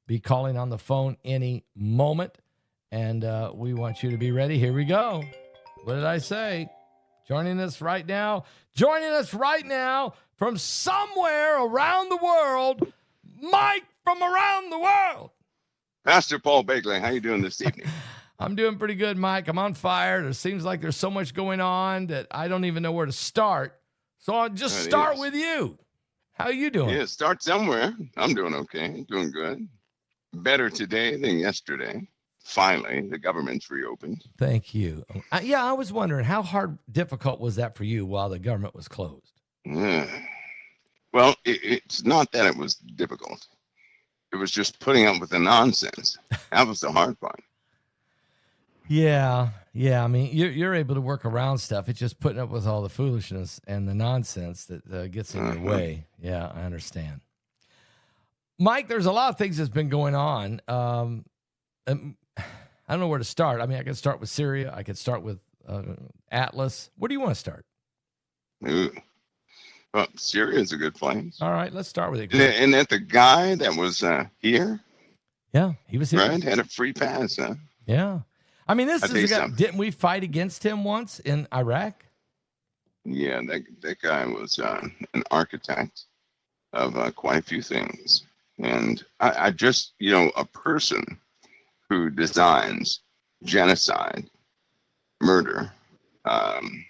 be calling on the phone any moment, and we want you to be ready. Here we go. What did I say? Joining us right now from somewhere around the world, Mike from around the world. Pastor Paul Bagley, how you doing this evening? I'm doing pretty good, Mike. I'm on fire. It seems like there's so much going on that I don't even know where to start. So I'll just start with you. How are you doing? Yeah, start somewhere. I'm doing okay. Doing good. Better today than yesterday. Finally, the government's reopened. Thank you. I was wondering, how difficult was that for you while the government was closed? Well, it's not that it was difficult. It was just putting up with the nonsense. That was the hard part. Yeah. I mean, you're able to work around stuff. It's just putting up with all the foolishness and the nonsense that gets in your way. Yeah, I understand. Mike, there's a lot of things that's been going on. I don't know where to start. I mean, I could start with Syria. I could start with Atlas. Where do you want to start? Well, Syria is a good place. All right, let's start with it. And that the guy that was here? Yeah, he was here. Right, had a free pass, huh? Yeah. I mean, this is a guy. Didn't we fight against him once in Iraq? Yeah, that guy was an architect of quite a few things. And I just, a person who designs genocide, murder, and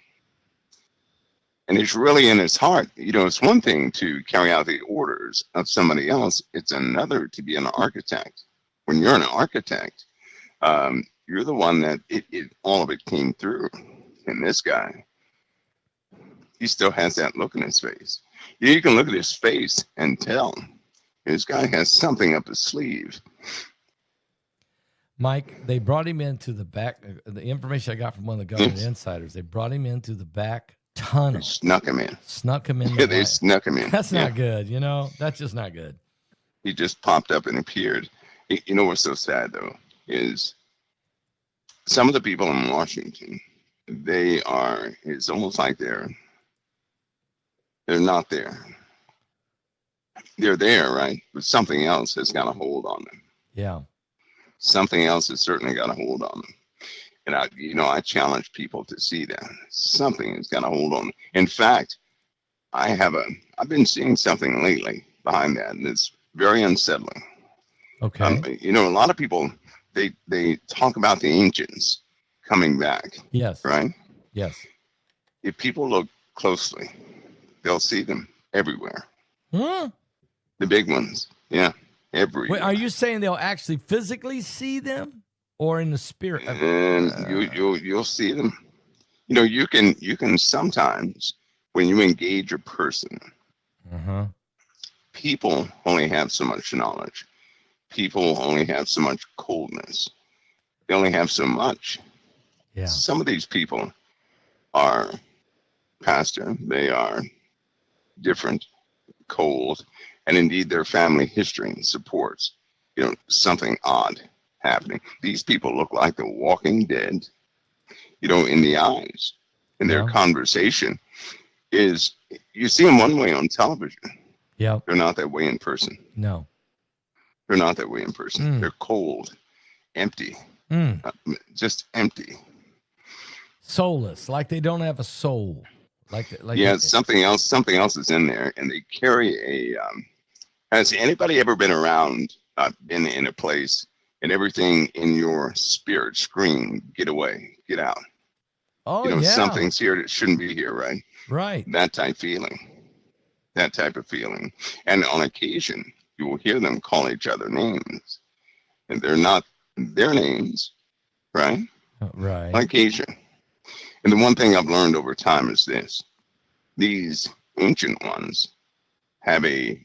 it's really in his heart. It's one thing to carry out the orders of somebody else. It's another to be an architect. When you're an architect, you're the one that all of it came through. And this guy, he still has that look in his face. You can look at his face and tell this guy has something up his sleeve. Mike, they brought him into the back. The information I got from one of the government insiders, they brought him into the back tunnel. They snuck him in. Yeah, they snuck him in. That's not good. That's just not good. He just popped up and appeared. What's so sad, though, is some of the people in Washington, it's almost like they're not there. They're there, right? But something else has got a hold on them. Yeah. Something else has certainly got a hold on them. And I challenge people to see that. Something has got a hold on them. In fact, I've been seeing something lately behind that, and it's very unsettling. Okay. A lot of people, they talk about the ancients coming back. Yes. Right? Yes. If people look closely, they'll see them everywhere. The big ones. Yeah. Everywhere. Wait, are you saying they'll actually physically see them or in the spirit? And you'll see them. You can sometimes, when you engage a person, people only have so much knowledge. People only have so much coldness. They only have so much. Yeah. Some of these people are, Pastor, they are different, cold, and indeed their family history supports, something odd happening. These people look like the Walking Dead, in the eyes. And their conversation is, you see them one way on television. Yeah. They're not that way in person. No. They're not that way in person. They're cold, empty, just empty. Soulless, like they don't have a soul. Something else is in there, and they carry has anybody ever been around, been in a place, and everything in your spirit scream, get away, get out? Oh, Something's here that shouldn't be here, right? Right. That type of feeling. And on occasion, you will hear them call each other names, and they're not their names, right? Right. On occasion. And the one thing I've learned over time is this: these ancient ones have the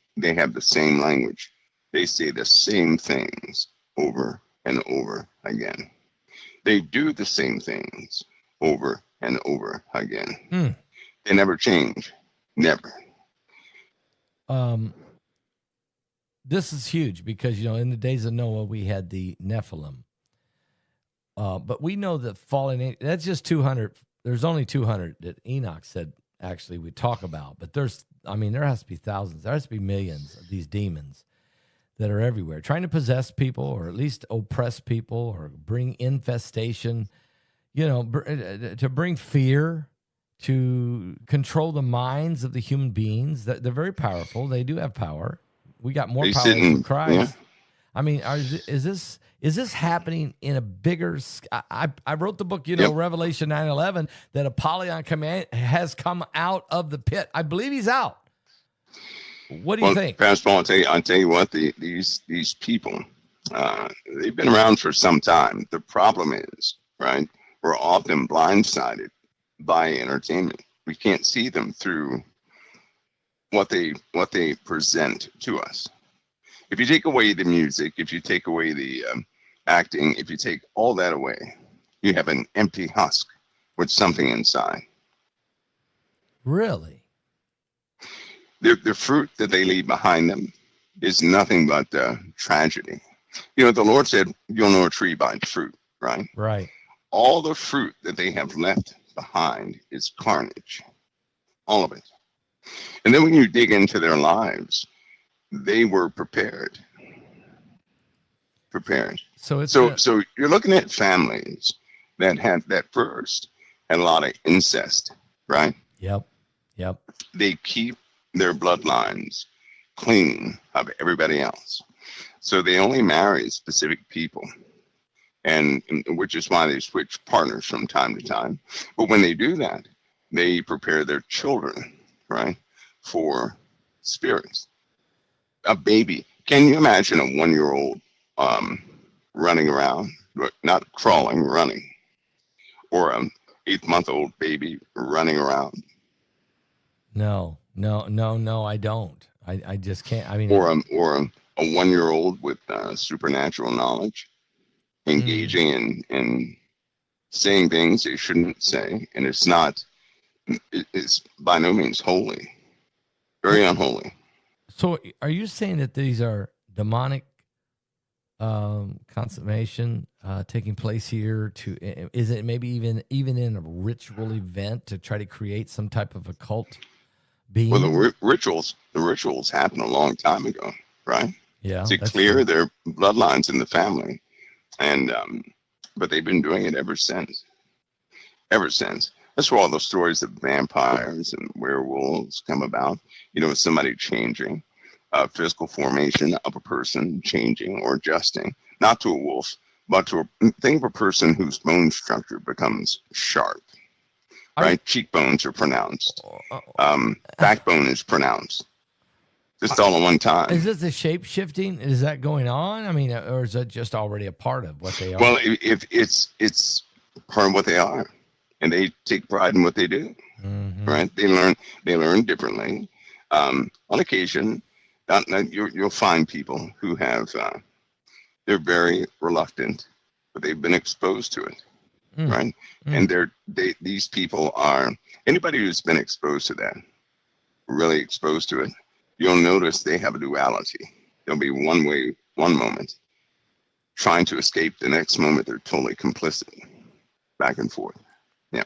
same language. They say the same things over and over again. They do the same things over and over again. They never change. Never. This is huge because, in the days of Noah, we had the Nephilim. But we know that that's just 200. There's only 200 that Enoch said actually we talk about. But there has to be thousands. There has to be millions of these demons that are everywhere, trying to possess people or at least oppress people or bring infestation, to bring fear, to control the minds of the human beings. They're very powerful. They do have power. We got more They power sit through in, Christ. I mean, is this happening in a bigger? I wrote the book, Yep. Revelation 9:11, that Apollyon command has come out of the pit. I believe he's out. What do you think? Pastor Paul, I'll tell you what, these people, they've been around for some time. The problem is, right, we're often blindsided by entertainment. We can't see them through what they present to us. If you take away the music, if you take away the acting, if you take all that away, you have an empty husk with something inside. Really? The fruit that they leave behind them is nothing but tragedy. The Lord said, you'll know a tree by its fruit, right? Right. All the fruit that they have left behind is carnage. All of it. And then when you dig into their lives, they were prepared. So you're looking at families that first had a lot of incest, right? Yep. They keep their bloodlines clean of everybody else. So they only marry specific people, and which is why they switch partners from time to time. But when they do that, they prepare their children, right, for spirits. A baby. Can you imagine a 1-year-old running around, not crawling, running, or an 8-month-old baby running around? No, I don't. I just can't. I mean, or a 1-year-old with supernatural knowledge, engaging in saying things they shouldn't say, and it's by no means holy, very unholy. So, are you saying that these are demonic consummation taking place here? Is it maybe even in a ritual event to try to create some type of occult being? Well, the rituals happened a long time ago, right? Yeah, To clear their bloodlines in the family, and but they've been doing it ever since. That's where all the stories of vampires and werewolves come about. Somebody changing, physical formation of a person changing or adjusting, not to a wolf, but to think of a person whose bone structure becomes sharp. Right? Cheekbones are pronounced. Backbone is pronounced. Just all at one time. Is this the shape shifting? Is that going on? I mean, or is that just already a part of what they are? Well, if it's part of what they are, and they take pride in what they do, right? They learn differently. On occasion, you'll find people who have they're very reluctant, but they've been exposed to it. Right. And these people are, anybody who's been exposed to that, really exposed to it, you'll notice they have a duality. There'll be one way, one moment, trying to escape. The next moment, they're totally complicit, back and forth. Yeah.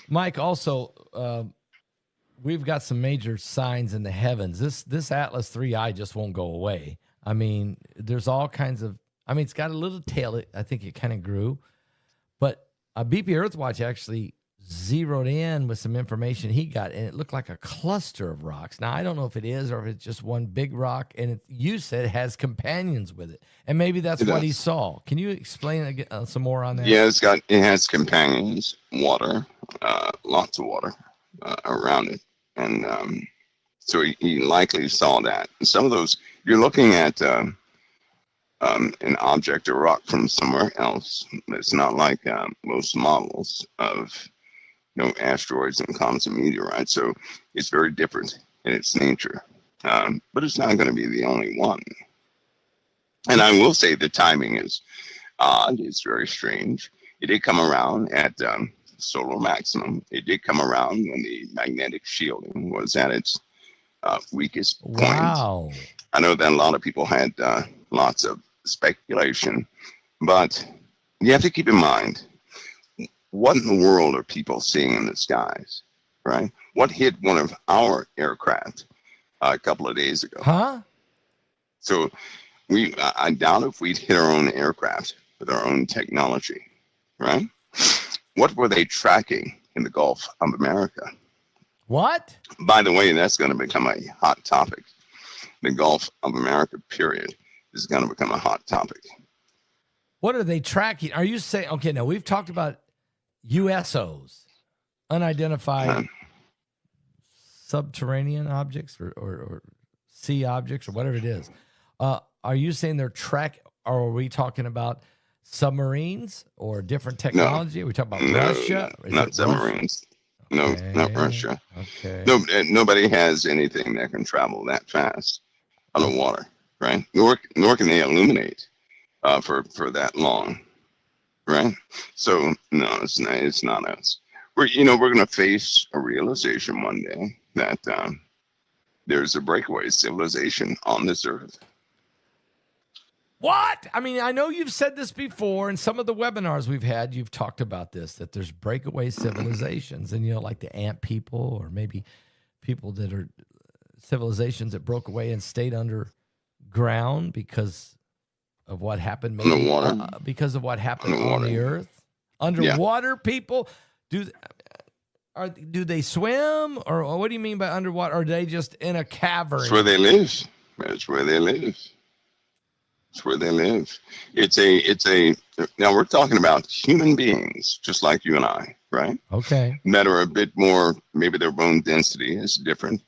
Mike, also, we've got some major signs in the heavens. This Atlas 3I just won't go away. I mean, there's all kinds of, it's got a little tail. I think it kind of grew. But BP Earthwatch actually zeroed in with some information he got, and it looked like a cluster of rocks. Now, I don't know if it is or if it's just one big rock, and you said it has companions with it, and maybe that's what he saw. Can you explain some more on that? Yeah, it has companions, water, lots of water around it, and so he likely saw that. And some of those, you're looking at an object or rock from somewhere else. It's not like most models of asteroids and comets and meteorites. So it's very different in its nature. But it's not going to be the only one. And I will say the timing is odd. It's very strange. It did come around at solar maximum. It did come around when the magnetic shielding was at its weakest point. Wow. I know that a lot of people had lots of speculation, but you have to keep in mind, what in the world are people seeing in the skies, right? What hit one of our aircraft a couple of days ago? Huh? So I doubt if we'd hit our own aircraft with our own technology, right? What were they tracking in the Gulf of America? What? By the way, that's going to become a hot topic. The Gulf of America, period, is going to become a hot topic. What are they tracking? Are you saying, okay, now we've talked about USOs, unidentified subterranean objects or sea objects or whatever it is. Are you saying they're or are we talking about submarines or different technology? No, are we talking about Russia? Not submarines. Russia? No, not Russia. Okay. No, nobody has anything that can travel that fast underwater, right? Nor can they illuminate for that long, right? So no, it's not us. We're going to face a realization one day that there's a breakaway civilization on this earth. What? I mean, I know you've said this before. In some of the webinars we've had, you've talked about this, that there's breakaway civilizations and, like the ant people or maybe people that are civilizations that broke away and stayed underground because of what happened. Maybe underwater. Because of what happened underwater. On the earth. Underwater people, do they swim or what do you mean by underwater? Or are they just in a cavern? That's where they live. That's where they live. It's where they live. Now we're talking about human beings, just like you and I, right? Okay. That are a bit more, maybe their bone density is different,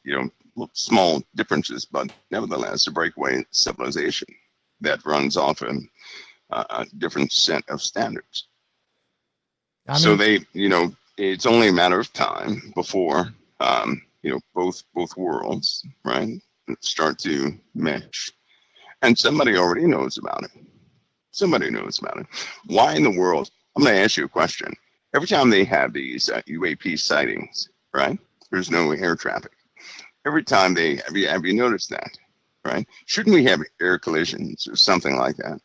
small differences, but nevertheless, a breakaway civilization that runs off a different set of standards. So they, it's only a matter of time before, both worlds, right, start to mesh. And somebody already knows about it. Somebody knows about it. Why in the world? I'm going to ask you a question. Every time they have these UAP sightings, right? There's no air traffic. Every time have you noticed that, right? Shouldn't we have air collisions or something like that?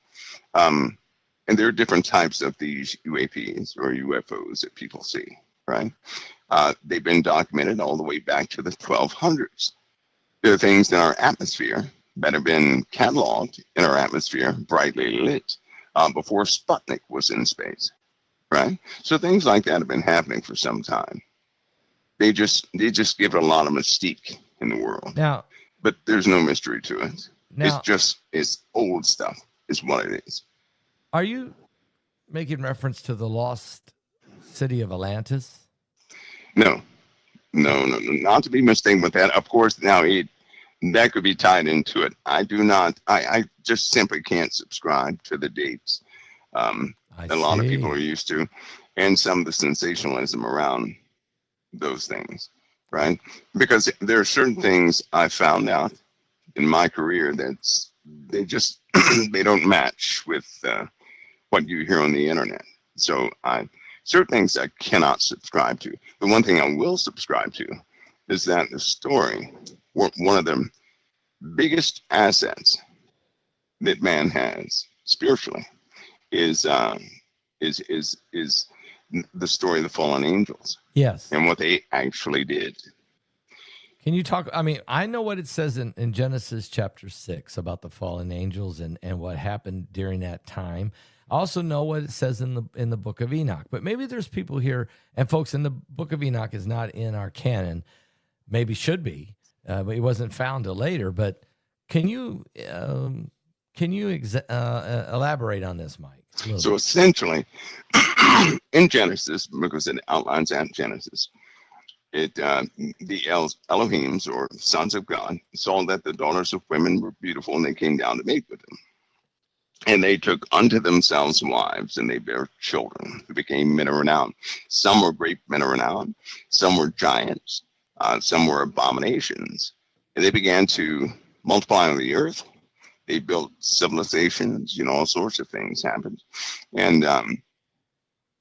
And there are different types of these UAPs or UFOs that people see, right? They've been documented all the way back to the 1200s. There are things in our atmosphere that have been cataloged in our atmosphere, brightly lit, before Sputnik was in space, right? So things like that have been happening for some time. They just give it a lot of mystique in the world. Now, but there's no mystery to it. It's old stuff is what it is. Are you making reference to the lost city of Atlantis? No, not to be mistaken with that. Of course, now that could be tied into it. I do not. I just simply can't subscribe to the dates. A lot of people are used to, and some of the sensationalism around those things, right? Because there are certain things I found out in my career they don't match with what you hear on the internet. So certain things I cannot subscribe to. The one thing I will subscribe to is that the story, one of the biggest assets that man has spiritually is the story of the fallen angels. Yes. And what they actually did. Can you talk? I mean, I know what it says in Genesis chapter 6 about the fallen angels and what happened during that time. I also know what it says in the book of Enoch. But maybe there's people here, and folks, in the book of Enoch is not in our canon. Maybe should be, but it wasn't found till later. But can you elaborate on this, Mike? So essentially, in Genesis, because it outlines that Genesis, the Elohims, or sons of God, saw that the daughters of women were beautiful, and they came down to mate with them. And they took unto themselves wives, and they bare children who became men of renown. Some were great men of renown, some were giants, some were abominations. And they began to multiply on the earth. They built civilizations, all sorts of things happened. And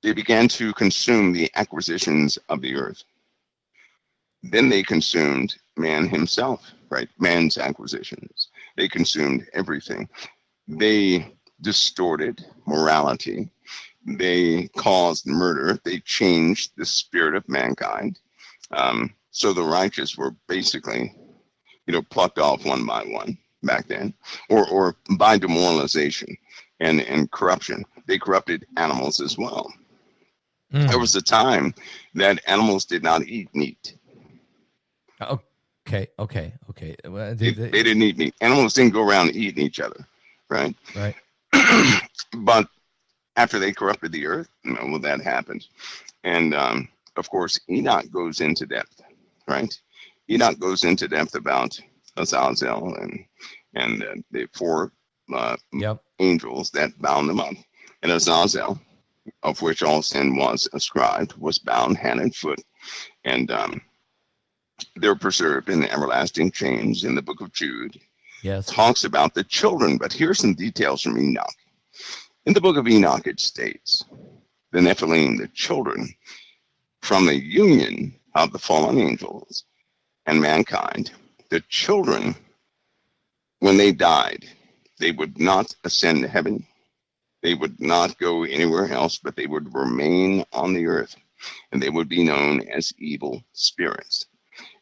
they began to consume the acquisitions of the earth. Then they consumed man himself, right? Man's acquisitions. They consumed everything. They distorted morality. They caused murder. They changed the spirit of mankind. So the righteous were basically, plucked off one by one. back then, or by demoralization and corruption. They corrupted animals as well. There was a time that animals did not eat meat. Okay. Well, They didn't eat meat. Animals didn't go around eating each other, right? Right. But after they corrupted the earth, well, that happened. And of course, Enoch goes into depth, right? Enoch goes into depth about Azazel and the four angels that bound them up. And Azazel, of which all sin was ascribed, was bound hand and foot. And they're preserved in the everlasting chains in the book of Jude. Yes. Talks about the children, but here's some details from Enoch. In the book of Enoch, it states, the Nephilim, the children, from the union of the fallen angels and mankind, the children, when they died, they would not ascend to heaven. They would not go anywhere else, but they would remain on the earth, and they would be known as evil spirits.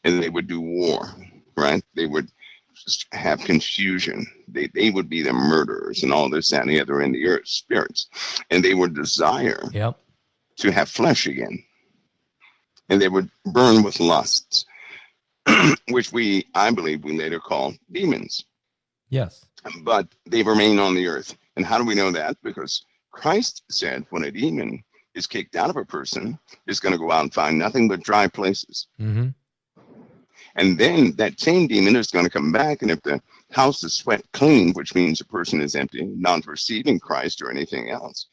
And they would do war, right? They would just have confusion. They would be the murderers and all this, that, and the other in the earth, spirits. And they would desire to have flesh again. And they would burn with lusts, which I believe we later call demons. Yes. But they remain on the earth. And how do we know that? Because Christ said when a demon is kicked out of a person, it's going to go out and find nothing but dry places. Mm-hmm. And then that same demon is going to come back, and if the house is swept clean, which means a person is empty, not receiving Christ or anything else,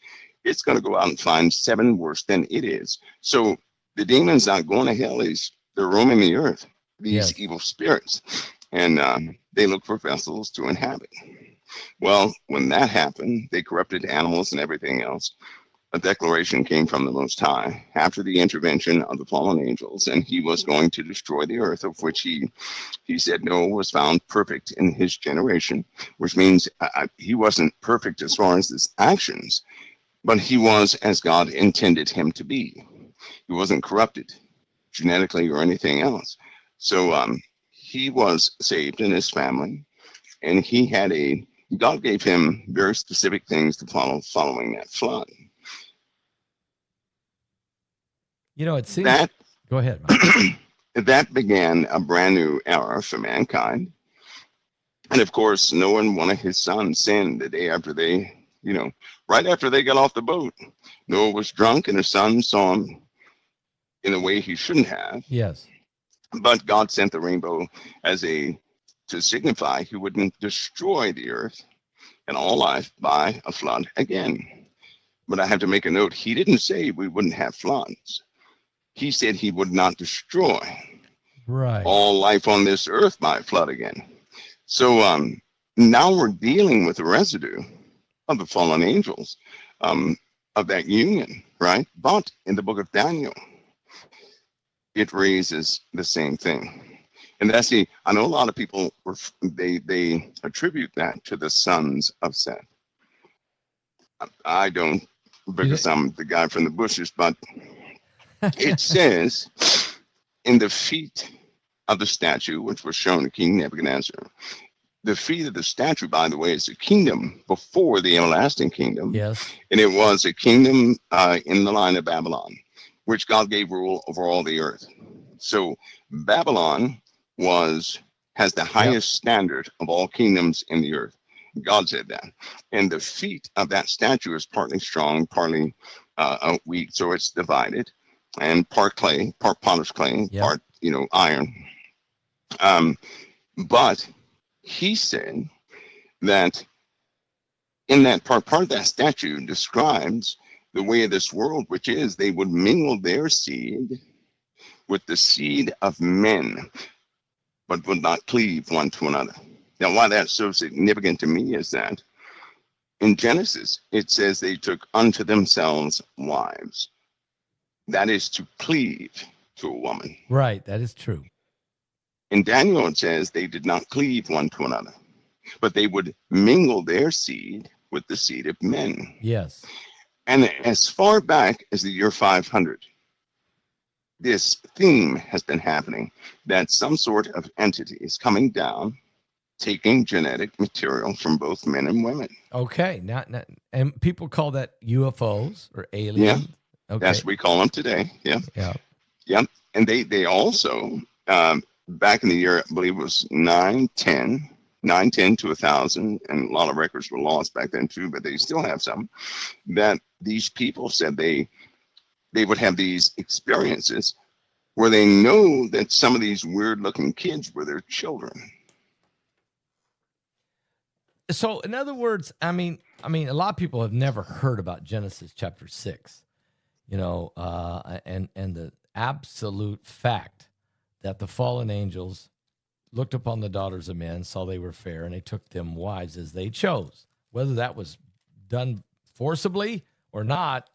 it's going to go out and find 7 worse than it is. So the demon's not going to hell. They're roaming the earth, these evil spirits, and they look for vessels to inhabit. Well, when that happened, they corrupted animals and everything else. A declaration came from the Most High after the intervention of the fallen angels, and he was going to destroy the earth, of which he said Noah was found perfect in his generation, which means he wasn't perfect as far as his actions, but he was as God intended him to be. He wasn't corrupted genetically or anything else. So he was saved in his family, and God gave him very specific things to follow following that flood. It seems that go ahead. That began a brand new era for mankind. And of course, Noah and one of his sons sinned the day after right after they got off the boat. Noah was drunk, and his son saw him in a way he shouldn't have. Yes. But God sent the rainbow to signify he wouldn't destroy the earth and all life by a flood again. But I have to make a note. He didn't say we wouldn't have floods. He said he would not destroy all life on this earth by a flood again. So now we're dealing with the residue of the fallen angels, of that union, right? But in the book of Daniel, it raises the same thing. And I know a lot of people, they attribute that to the sons of Seth. I don't, because I'm the guy from the bushes, but it says in the feet of the statue, which was shown to King Nebuchadnezzar, the feet of the statue, by the way, is a kingdom before the everlasting kingdom. Yes. And it was a kingdom in the line of Babylon, which God gave rule over all the earth. So Babylon has the highest standard of all kingdoms in the earth. God said that. And the feet of that statue is partly strong, partly weak. So it's divided. And part clay, part potter's clay, part, iron. But he said that in that part of that statue describes the way of this world, which is they would mingle their seed with the seed of men, but would not cleave one to another. Now, why that's so significant to me is that in Genesis, it says they took unto themselves wives. That is to cleave to a woman. Right, that is true. In Daniel, it says they did not cleave one to another, but they would mingle their seed with the seed of men. Yes. And as far back as the year 500, this theme has been happening, that some sort of entity is coming down taking genetic material from both men and women. Okay. And people call that UFOs or Yeah, aliens. Okay. that's what we call them today. Yeah. Yeah. Yeah. And they also, back in the year, I believe it was 910 to 1,000, and a lot of records were lost back then too, but they still have some, that these people said they would have these experiences where they know that some of these weird looking kids were their children. So in other words, I mean, a lot of people have never heard about Genesis chapter 6, and the absolute fact that the fallen angels looked upon the daughters of men, saw they were fair, and they took them wives as they chose. Whether that was done forcibly or not,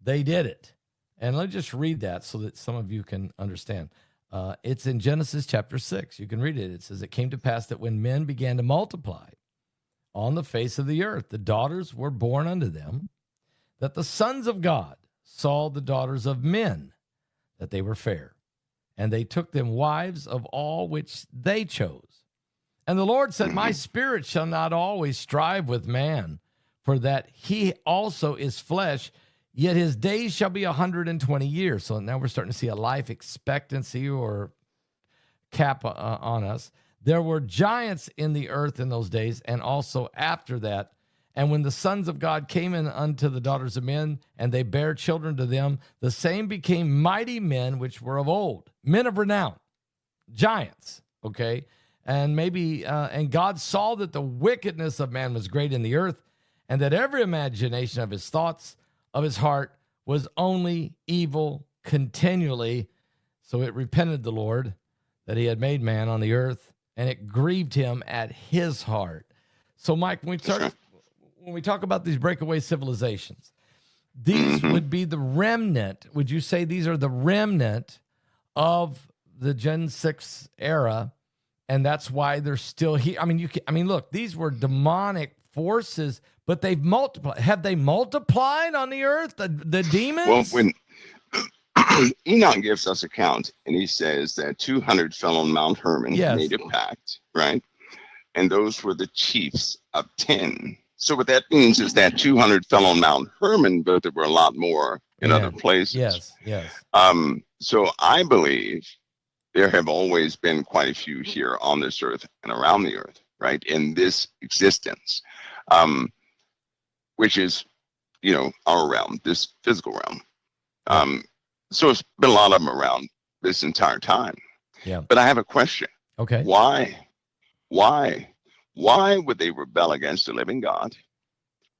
they did it. And let me just read that so that some of you can understand. It's in Genesis chapter 6. You can read it. It says, "It came to pass that when men began to multiply on the face of the earth, the daughters were born unto them, that the sons of God saw the daughters of men, that they were fair. And they took them wives of all which they chose. And the Lord said, My spirit shall not always strive with man, for that he also is flesh, yet his days shall be 120 years. So now we're starting to see a life expectancy or cap on us. There were giants in the earth in those days, and also after that. And when the sons of God came in unto the daughters of men, and they bare children to them, the same became mighty men which were of old, men of renown, giants, okay? And and God saw that the wickedness of man was great in the earth, and that every imagination of his thoughts of his heart was only evil continually. So it repented the Lord that he had made man on the earth, and it grieved him at his heart." So, Mike, when we talk about these breakaway civilizations, these would be the remnant. Would you say these are the remnant of the Gen 6 era, and that's why they're still here? Look, these were demonic forces, but they've multiplied. Have they multiplied on the earth, the demons? Well, when Enoch gives us account, and he says that 200 fell on Mount Hermon, made a pact, right? And those were the chiefs of 10. So what that means is that 200 fell on Mount Hermon, but there were a lot more in other places. Yes. So I believe there have always been quite a few here on this earth and around the earth, right? In this existence, which is, our realm, this physical realm. So it's been a lot of them around this entire time. Yeah. But I have a question. Okay. Why would they rebel against the living God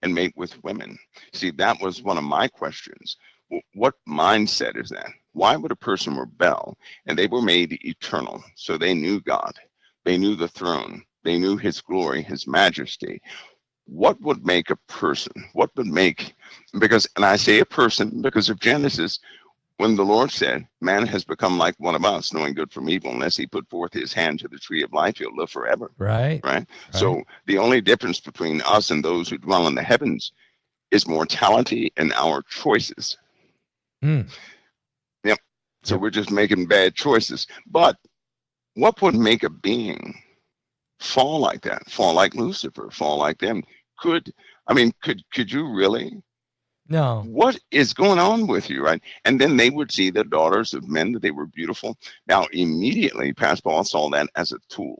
and mate with women? See, that was one of my questions. What mindset is that? Why would a person rebel? And they were made eternal. So they knew God. They knew the throne. They knew his glory, his majesty. What would make a person? And I say a person because of Genesis, when the Lord said, man has become like one of us, knowing good from evil, unless he put forth his hand to the tree of life, he'll live forever. Right. So the only difference between us and those who dwell in the heavens is mortality and our choices. Yep. So we're just making bad choices. But what would make a being fall like that? Fall like Lucifer, fall like them? Could you really? No. What is going on with you, right? And then they would see the daughters of men, that they were beautiful. Now, immediately, Pastor Paul saw that as a tool.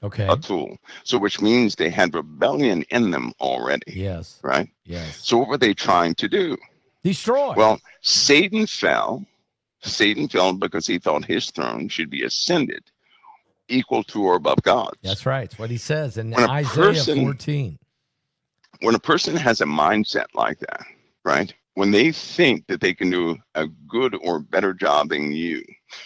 Okay. A tool. So which means they had rebellion in them already. Yes. Right? Yes. So what were they trying to do? Destroy. Well, Satan fell. Satan fell because he thought his throne should be ascended, equal to or above God's. That's right. It's what he says in Isaiah 14. When a person has a mindset like that, right? When they think that they can do a good or better job than you,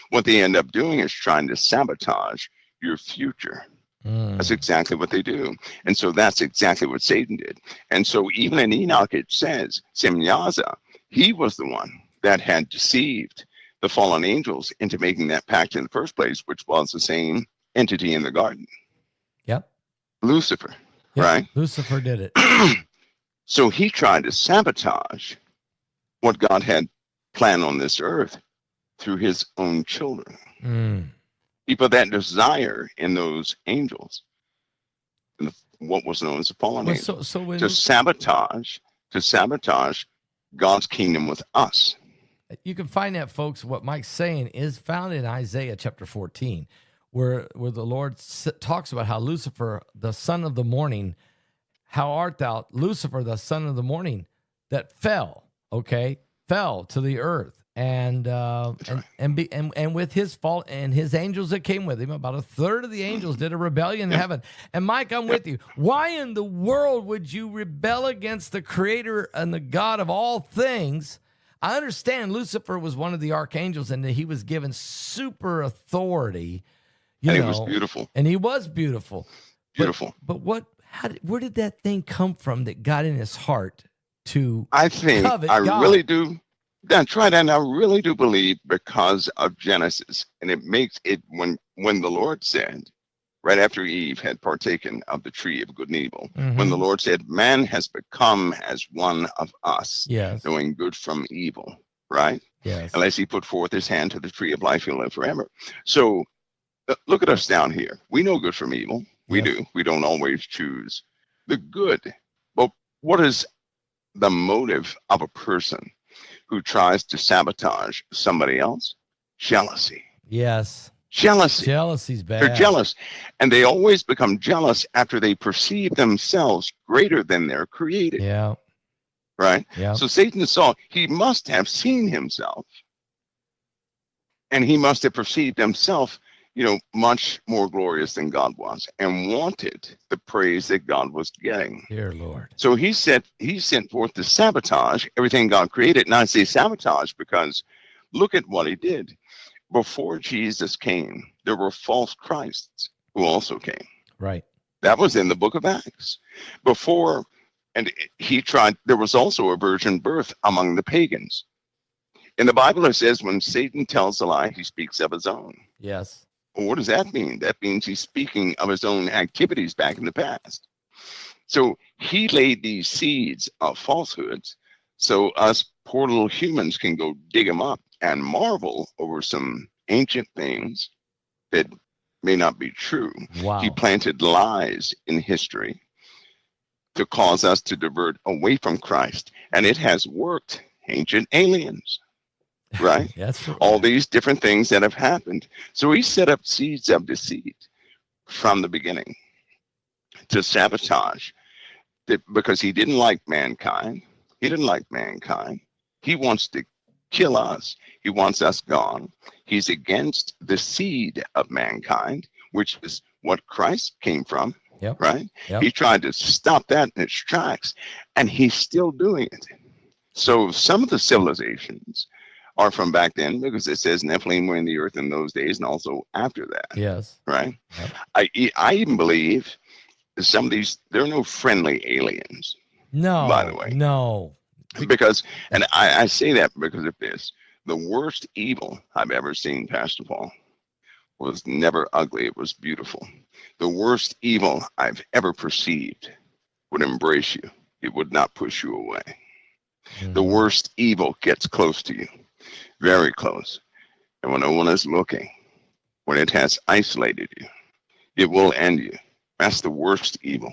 what they end up doing is trying to sabotage your future. That's exactly what they do. And so that's exactly what Satan did. And so even in Enoch, it says, Semyaza, he was the one that had deceived the fallen angels into making that pact in the first place, which was the same entity in the garden. Yep. Lucifer, right? Lucifer did it. So he tried to sabotage what God had planned on this earth through his own children. People that desire in those angels what was known as a fallen Well, angel, so when to sabotage God's kingdom with us. you can find that, folks, what Mike's saying is found in Isaiah chapter 14, where the Lord talks about how Lucifer, the son of the morning, how art thou, Lucifer, the son of the morning, that fell to the earth. And with his fault and his angels that came with him, about a third of the angels did a rebellion in heaven. And Mike, I'm with you. Why in the world would you rebel against the creator and the God of all things? I understand Lucifer was one of the archangels and that he was given super authority. And he was beautiful. And he was beautiful. Beautiful. But where did that thing come from that got in his heart to covet God? Really do. That's right, and I really do believe because of Genesis, and it makes it when the Lord said, right after Eve had partaken of the tree of good and evil, when the Lord said, "Man has become as one of us, knowing good from evil," right? Yes. Unless he put forth his hand to the tree of life, he'll live forever. So look at us down here. We know good from evil. We do. We don't always choose the good. But what is the motive of a person who tries to sabotage somebody else? Jealousy. Yes. Jealousy. Jealousy's bad. They're jealous. And they always become jealous after they perceive themselves greater than their creator. Yeah. Right? Yeah. So Satan saw, he must have seen himself. And he must have perceived himself, much more glorious than God was, and wanted the praise that God was getting. Dear Lord. So he sent forth to sabotage everything God created. And I say sabotage because look at what he did. Before Jesus came, there were false Christs who also came. Right. That was in the book of Acts. There was also a virgin birth among the pagans. In the Bible, it says when Satan tells a lie, he speaks of his own. Yes. Well, what does that mean? That means he's speaking of his own activities back in the past. So he laid these seeds of falsehoods so us poor little humans can go dig them up and marvel over some ancient things that may not be true. Wow. He planted lies in history to cause us to divert away from Christ. And it has worked. Ancient aliens. Right? That's right. All these different things that have happened. So he set up seeds of deceit from the beginning to sabotage that, because he didn't like mankind. He didn't like mankind. He wants to kill us. He wants us gone. He's against the seed of mankind, which is what Christ came from. Yep. Right? Yep. He tried to stop that in its tracks, and he's still doing it. So some of the civilizations are from back then, because it says Nephilim were in the earth in those days and also after that. Yes. Right? Yep. I even believe some of these, there are no friendly aliens. No. By the way. No. Because, and I say that because of this, the worst evil I've ever seen, Pastor Paul, was never ugly. It was beautiful. The worst evil I've ever perceived would embrace you. It would not push you away. Mm-hmm. The worst evil gets close to you. Very close. And when no one is looking, when it has isolated you, it will end you. That's the worst evil.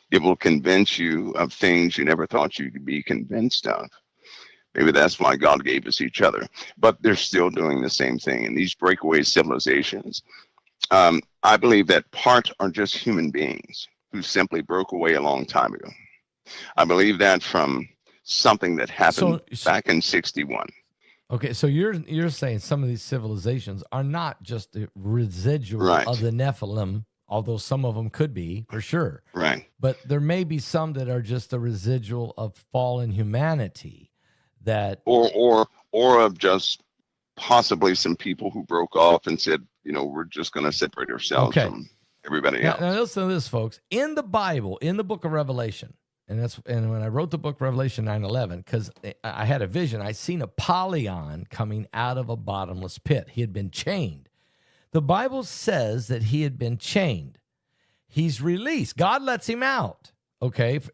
It will convince you of things you never thought you could be convinced of. Maybe that's why God gave us each other. But they're still doing the same thing. And these breakaway civilizations, I believe that part are just human beings who simply broke away a long time ago. I believe that from something that happened back in 61. Okay, so you're saying some of these civilizations are not just the residual of the Nephilim, although some of them could be, for sure. Right. But there may be some that are just the residual of fallen humanity that... Or of just possibly some people who broke off and said, we're just going to separate ourselves from everybody else. Now listen to this, folks. In the Bible, in the book of Revelation, and when I wrote the book Revelation 9:11, because I had a vision, I seen a Apollyon coming out of a bottomless pit. He had been chained. The Bible says that he had been chained. He's released. God lets him out,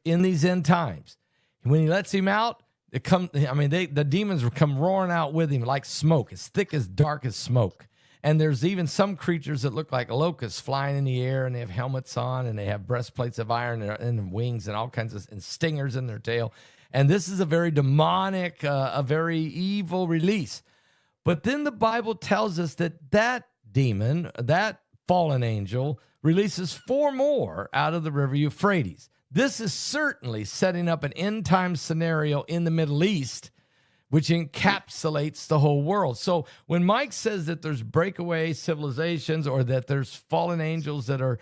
in these end times. When he lets him out, the demons come roaring out with him like smoke, as thick as dark as smoke. And there's even some creatures that look like locusts flying in the air, and they have helmets on, and they have breastplates of iron and wings and all kinds of and stingers in their tail. And this is a very demonic, a very evil release. But then the Bible tells us that demon, that fallen angel, releases 4 more out of the river Euphrates. This is certainly setting up an end-time scenario in the Middle East, which encapsulates the whole world. So when Mike says that there's breakaway civilizations, or that there's fallen angels that are,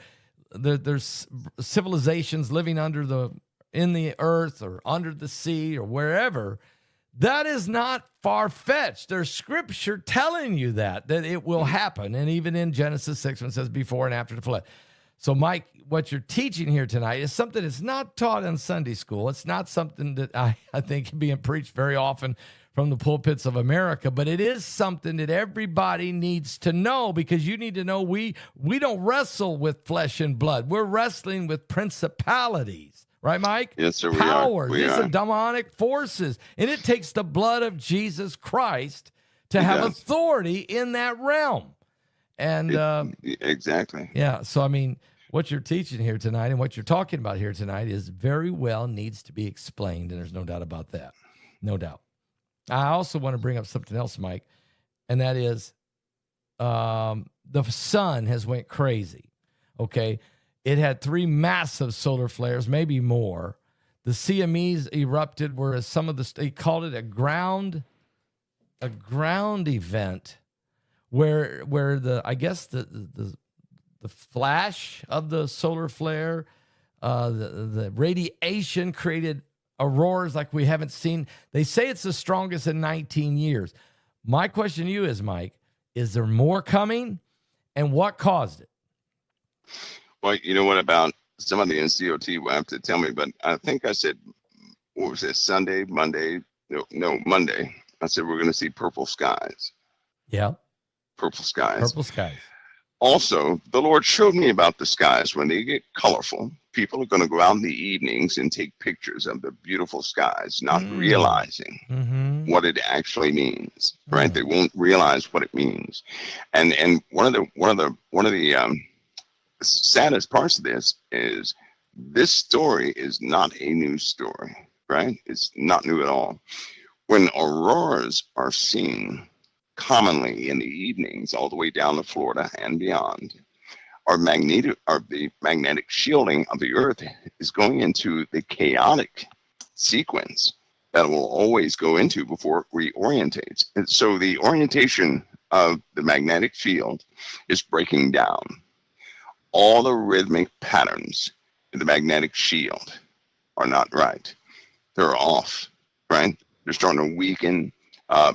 there's civilizations living in the earth or under the sea or wherever, that is not far-fetched. There's scripture telling you that it will happen. And even in Genesis 6, when it says before and after the flood. So, Mike, what you're teaching here tonight is something that's not taught in Sunday school. It's not something that I think is being preached very often from the pulpits of America, but it is something that everybody needs to know, because you need to know we don't wrestle with flesh and blood. We're wrestling with principalities. Right, Mike? Yes, sir. Powers. We These are are demonic forces. And it takes the blood of Jesus Christ to have authority in that realm. And exactly. Yeah. So, I mean, what you're teaching here tonight and what you're talking about here tonight is very well needs to be explained. And there's no doubt about that. No doubt. I also want to bring up something else, Mike, and that is the sun has went crazy. Okay. It had 3 massive solar flares, maybe more. The CMEs erupted, whereas some of they called it a ground event, where the flash of the solar flare, the radiation created auroras like we haven't seen. They say it's the strongest in 19 years. My question to you is, Mike, is there more coming, and what caused it? Well, you know what, about somebody in COT will have to tell me, but I think I said, what was it, Monday? I said, we're going to see purple skies. Yeah. Purple skies. Purple skies. Also, the Lord showed me about the skies. When they get colorful, people are going to go out in the evenings and take pictures of the beautiful skies, not realizing what it actually means, right? They won't realize what it means. And one of the saddest parts of this is this story is not a new story, right? It's not new at all. When auroras are seen commonly in the evenings all the way down to Florida and beyond, the magnetic shielding of the earth is going into the chaotic sequence that it will always go into before it reorientates. And so the orientation of the magnetic field is breaking down. All the rhythmic patterns in the magnetic shield are not right. They're off, right? They're starting to weaken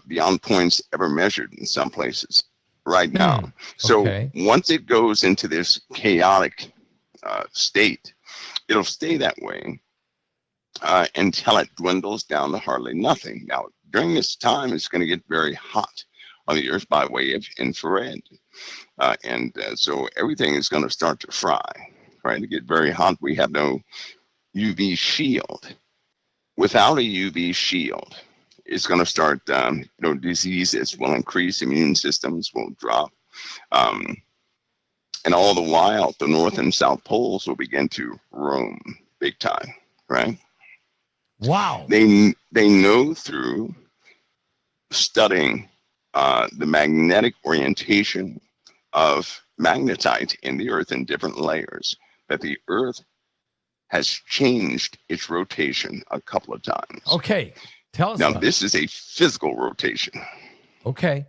beyond points ever measured in some places right now. So once it goes into this chaotic state, it'll stay that way until it dwindles down to hardly nothing. Now, during this time, it's going to get very hot on the earth by way of infrared. So everything is going to start to fry, right? To get very hot, we have no UV shield. Without a UV shield, it's going to start, diseases will increase, immune systems will drop. And all the while, the North and South poles will begin to roam big time, right? Wow. They know through studying the magnetic orientation of magnetite in the earth in different layers that the earth has changed its rotation a couple of times. Okay. Tell us. Now, this is a physical rotation. Okay.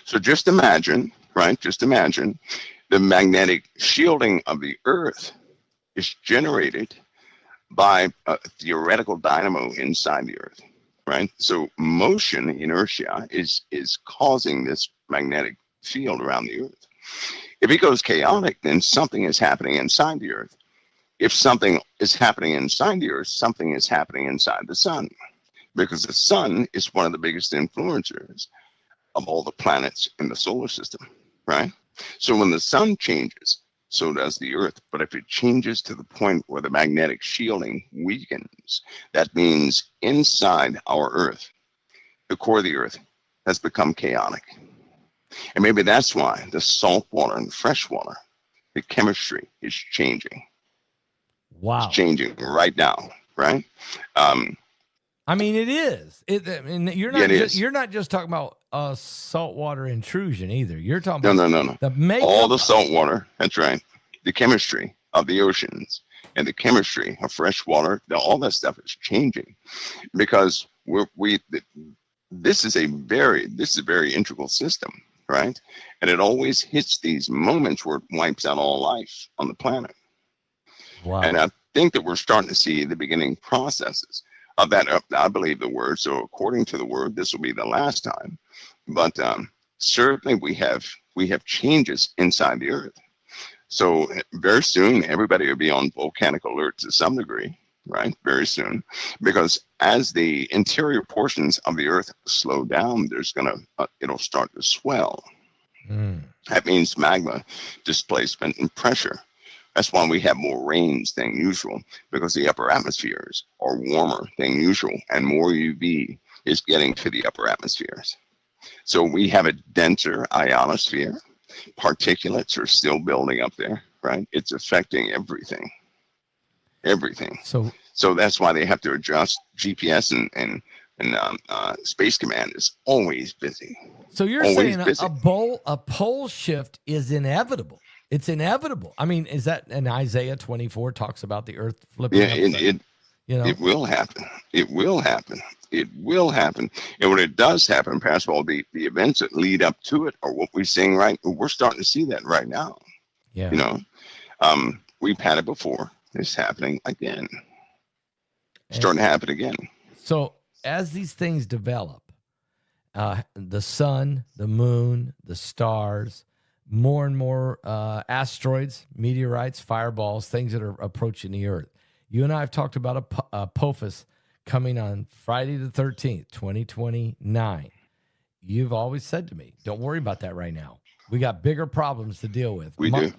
So just imagine, right? Just imagine the magnetic shielding of the earth is generated by a theoretical dynamo inside the earth, right? So motion, inertia, is causing this magnetic field around the earth. If it goes chaotic, then something is happening inside the earth. If something is happening inside the earth, something is happening inside the sun, because the sun is one of the biggest influencers of all the planets in the solar system, right? So when the sun changes, so does the earth. But if it changes to the point where the magnetic shielding weakens, that means inside our earth, the core of the earth has become chaotic. And maybe that's why the salt water and fresh water, the chemistry is changing. Wow. It's changing right now, right? I mean, it is. I mean, you're not just talking about saltwater intrusion either. You're talking about no. the makeup. All the salt water, that's right. The chemistry of the oceans and the chemistry of fresh water, all that stuff is changing because this is a very integral system, right? And it always hits these moments where it wipes out all life on the planet. Wow. And I think that we're starting to see the beginning processes of that. I believe the word. So according to the word, this will be the last time. But certainly we have changes inside the earth. So very soon, everybody will be on volcanic alert to some degree, right? Very soon, because as the interior portions of the earth slow down, it'll start to swell. That means magma displacement and pressure. That's why we have more rains than usual, because the upper atmospheres are warmer than usual and more UV is getting to the upper atmospheres. So we have a denser ionosphere. Particulates are still building up there, right? It's affecting everything. So that's why they have to adjust. GPS and Space Command is always busy. So you're saying a pole shift is inevitable. It's inevitable. I mean, is that, and Isaiah 24 talks about the earth flipping? Yeah, it will happen. It will happen. It will happen. And when it does happen, Pastor Paul, the events that lead up to it are what we're seeing we're starting to see that right now. Yeah. You know, we've had it before. It's happening again. Starting to happen again. So as these things develop, the sun, the moon, the stars, more and more asteroids, meteorites, fireballs, things that are approaching the earth. You and I have talked about a POFUS coming on Friday the 13th, 2029. You've always said to me, don't worry about that right now. We got bigger problems to deal with. We do.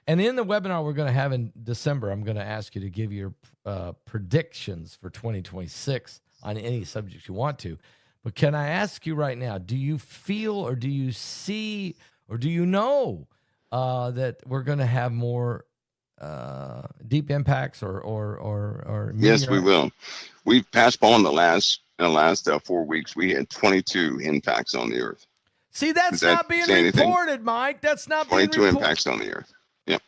And in the webinar we're going to have in December, I'm going to ask you to give your predictions for 2026 on any subject you want to. But can I ask you right now, do you feel or do you see or do you know that we're going to have more deep impacts or yes, we will. We've passed on in the last 4 weeks. We had 22 impacts on the earth. See, that's not being reported, Mike. That's not being reported. 22 impacts on the earth. Yep.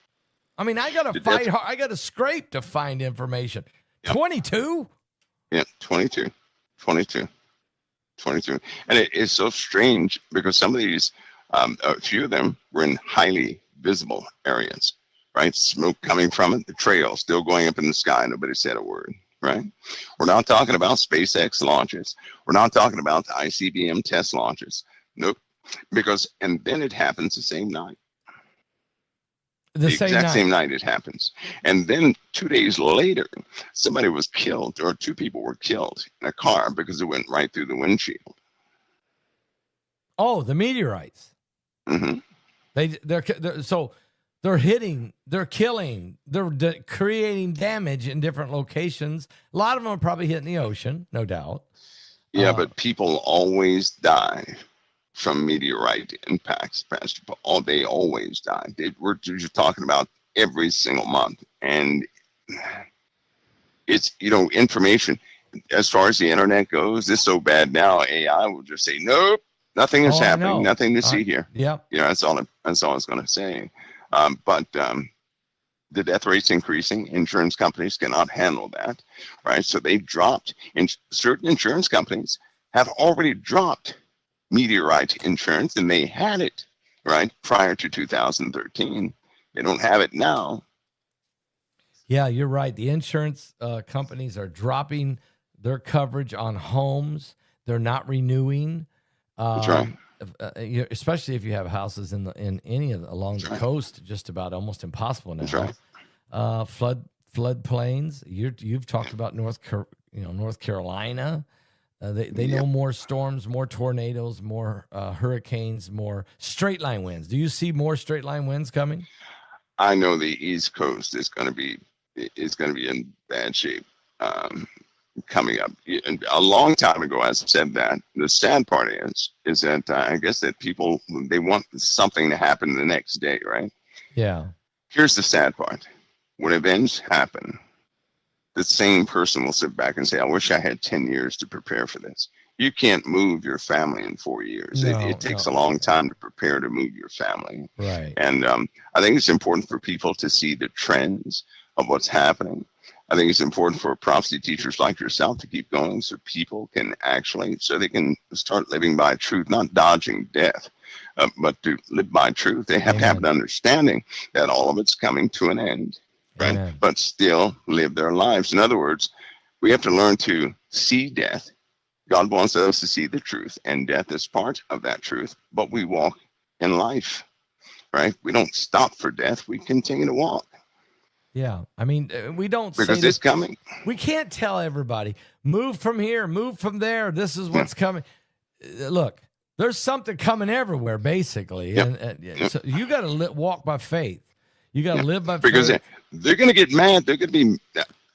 I mean, I got to fight hard. I got to scrape to find information. Yep. 22? Yeah, 22. And it's so strange because some of these, a few of them were in highly visible areas, right? Smoke coming from it, the trail still going up in the sky. Nobody said a word, right? We're not talking about SpaceX launches. We're not talking about the ICBM test launches. Nope. And then it happens the same night. The exact same night it happens. And then 2 days later, somebody was killed, or two people were killed in a car because it went right through the windshield. Oh, the meteorites. Mm-hmm. They're hitting, they're killing, they're creating damage in different locations. A lot of them are probably hitting the ocean, no doubt. Yeah, but people always die from meteorite impacts, Pastor Paul. They always die. We're just talking about every single month. And it's, information. As far as the internet goes, it's so bad now, AI will just say, nope, nothing is happening, nothing to see here. Yeah. That's all I was going to say. But the death rate's increasing. Insurance companies cannot handle that, right? So they've dropped. Certain insurance companies have already dropped meteorite insurance, and they had it, right, prior to 2013. They don't have it now. Yeah, you're right. The insurance companies are dropping their coverage on homes. They're not renewing. That's right. Especially if you have houses in any of along the coast, just about almost impossible now. That's right. Flood plains. You've talked about North Carolina. They know more storms, more tornadoes, more hurricanes, more straight line winds. Do you see more straight line winds coming? I know the East Coast is going to be in bad shape coming up. And a long time ago, I said that. The sad part is that I guess that people, they want something to happen the next day, right? Yeah. Here's the sad part. When events happen, the same person will sit back and say, I wish I had 10 years to prepare for this. You can't move your family in 4 years. It takes a long time to prepare to move your family. Right. And I think it's important for people to see the trends of what's happening. I think it's important for prophecy teachers like yourself to keep going so people can so they can start living by truth, not dodging death, but to live by truth. They have to have an understanding that all of it's coming to an end, right? Amen. But still live their lives. In other words, we have to learn to see death. God wants us to see the truth, and death is part of that truth, but we walk in life, right? We don't stop for death. We continue to walk. Yeah. I mean, we don't because it's coming. We can't tell everybody, move from here, move from there. This is what's coming. Look, there's something coming everywhere, basically. Yep. And so you got to walk by faith. You got to live by because faith. They're going to get mad. They're going to be,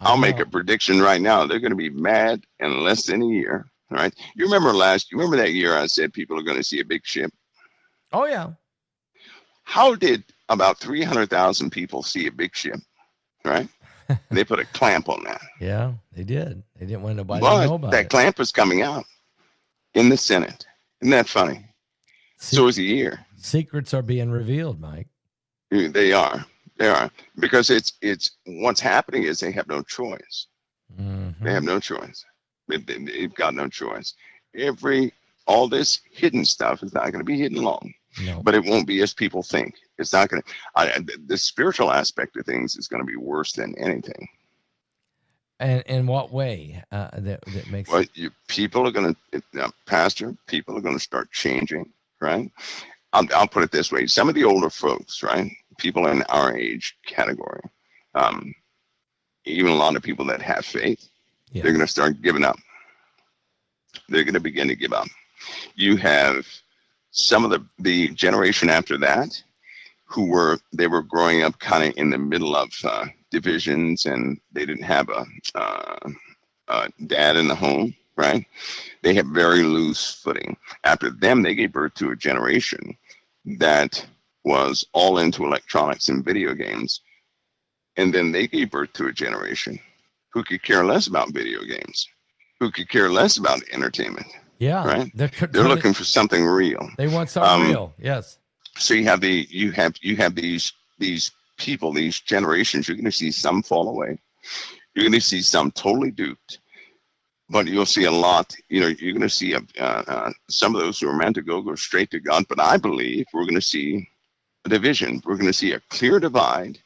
I'll make a prediction right now. They're going to be mad in less than a year. Right? You remember that year I said people are going to see a big ship? Oh, yeah. How did about 300,000 people see a big ship? Right? They put a clamp on that. Yeah, they did. They didn't want nobody to know about it. That clamp is coming out in the Senate. Isn't that funny? So is a year. Secrets are being revealed, Mike. They are. They are. Because it's what's happening is they have no choice. Mm-hmm. They have no choice. They've got no choice. All this hidden stuff is not going to be hidden long. No. But it won't be as people think. It's not going to. The spiritual aspect of things is going to be worse than anything. And in what way that makes? Well, people are going to, Pastor. People are going to start changing, right? I'll put it this way: some of the older folks, right, people in our age category, even a lot of people that have faith, they're going to start giving up. They're going to begin to give up. You have some of the generation after that who were growing up kind of in the middle of divisions, and they didn't have a dad in the home, right? They have very loose footing. After them, they gave birth to a generation that was all into electronics and video games. And then they gave birth to a generation who could care less about video games, who could care less about entertainment. Yeah, right. They're looking for something real. They want something real. Yes. So you have these people, these generations. You're going to see some fall away. You're going to see some totally duped, but you'll see a lot. You're going to see some of those who are meant to go straight to God. But I believe we're going to see a division. We're going to see a clear divide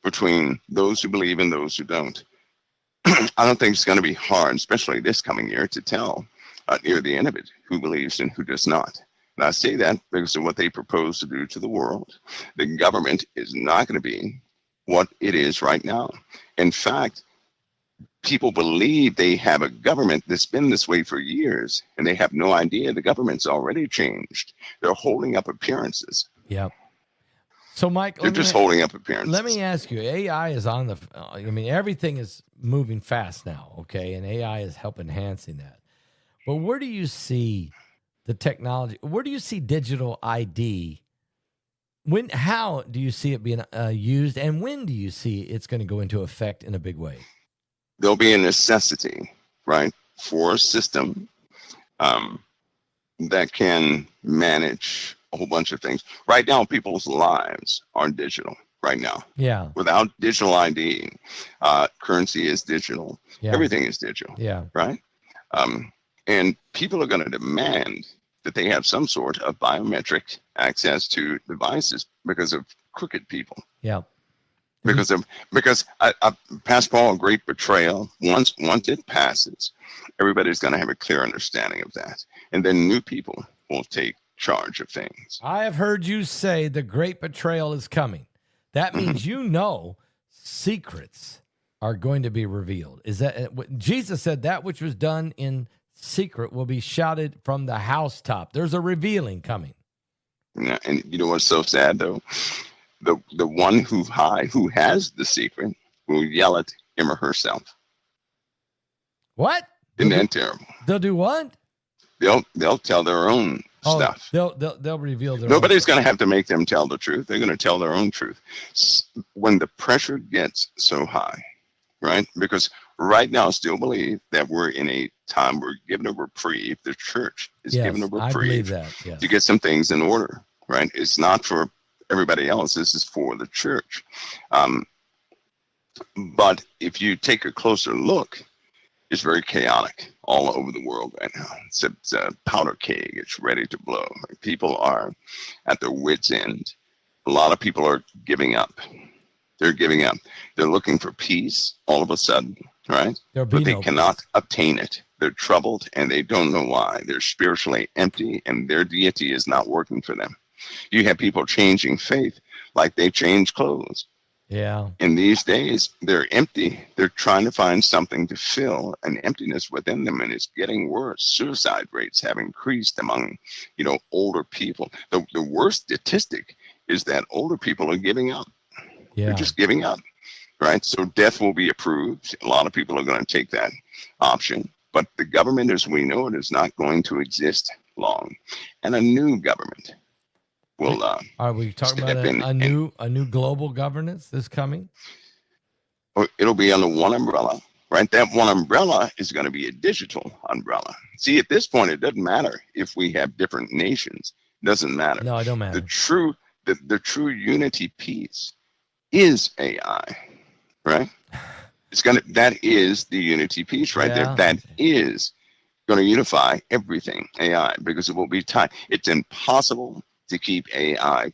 between those who believe and those who don't. I don't think it's going to be hard, especially this coming year, to tell near the end of it who believes and who does not. And I say that because of what they propose to do to the world. The government is not going to be what it is right now. In fact, people believe they have a government that's been this way for years, and they have no idea the government's already changed. They're holding up appearances. Yep. So, Mike, they're just holding up appearances. Let me ask you, AI is on everything is moving fast now, okay? And AI is enhancing that. But where do you see the technology? Where do you see digital ID? How do you see it being used? And when do you see it's going to go into effect in a big way? There'll be a necessity, right, for a system that can manage a whole bunch of things. Right now, people's lives are digital. Right now, without digital ID, currency is digital. Yeah. Everything is digital. Yeah. Right. And people are going to demand that they have some sort of biometric access to devices because of crooked people. Yeah. Because past Paul, great betrayal. Once it passes, everybody's going to have a clear understanding of that, and then new people will take charge of things. I have heard you say the great betrayal is coming. That means secrets are going to be revealed. Is that what Jesus said? That which was done in secret will be shouted from the housetop. There's a revealing coming. Yeah, and you know what's so sad though? The one who has the secret will yell at him or herself. What? Isn't that terrible? They'll do what? They'll tell their own stuff. They'll reveal their Nobody's own going to have to make them tell the truth. They're going to tell their own truth. When the pressure gets so high, right? Because right now I still believe that we're in a time we're given a reprieve. The church is given a reprieve to get some things in order, right? It's not for everybody else. This is for the church. But if you take a closer look, it's very chaotic all over the world right now. It's a powder keg. It's ready to blow. People are at their wits' end. A lot of people are giving up. They're giving up. They're looking for peace all of a sudden, right? But they cannot obtain it. They're troubled and they don't know why. They're spiritually empty and their deity is not working for them. You have people changing faith like they change clothes. Yeah. In these days, they're empty. They're trying to find something to fill an emptiness within them, and it's getting worse. Suicide rates have increased among, older people. The worst statistic is that older people are giving up. Yeah. They're just giving up, right? So death will be approved. A lot of people are going to take that option, but the government, as we know it, is not going to exist long, and a new government will. Are we talking about a new global governance is coming? It'll be under one umbrella, right? That one umbrella is going to be a digital umbrella. See, at this point, it doesn't matter if we have different nations. It doesn't matter. No, it don't matter. The true unity piece is AI, right? That is the unity piece right there. That is going to unify everything AI, because it will be tied. It's impossible to keep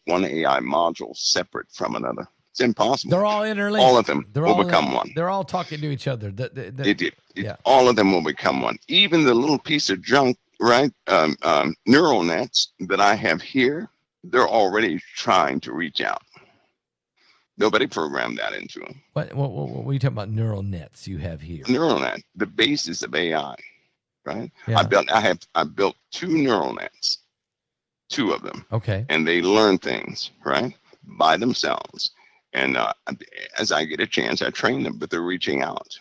one AI module separate from another. It's impossible. They're all interlinked. All of them will become one. They're all talking to each other. All of them will become one. Even the little piece of junk, right? Neural nets that I have here, they're already trying to reach out. Nobody programmed that into them. What are you talking about? Neural nets you have here? Neural net, the basis of AI, right? Yeah. I built 2 neural nets. 2 of them. Okay. And they learn things, right, by themselves. And as I get a chance, I train them, but they're reaching out.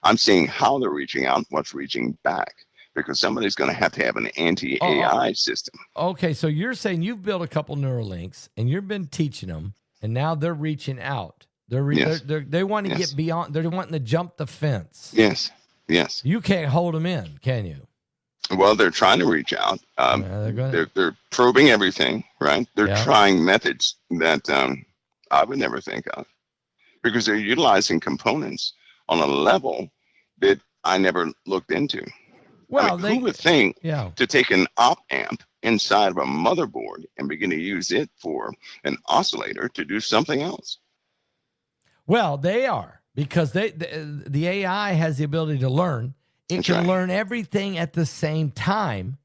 I'm seeing how they're reaching out, what's reaching back, because somebody's going to have an anti-AI system. Okay, so you're saying you've built a couple neural links, and you've been teaching them, and now they're reaching out. They want to get beyond. They're wanting to jump the fence. Yes. You can't hold them in, can you? Well, they're trying to reach out. They're probing everything, right? They're trying methods that I would never think of, because they're utilizing components on a level that I never looked into. Well, who would think to take an op-amp inside of a motherboard and begin to use it for an oscillator to do something else? Well, they are, because the AI has the ability to learn. It can learn everything at the same time.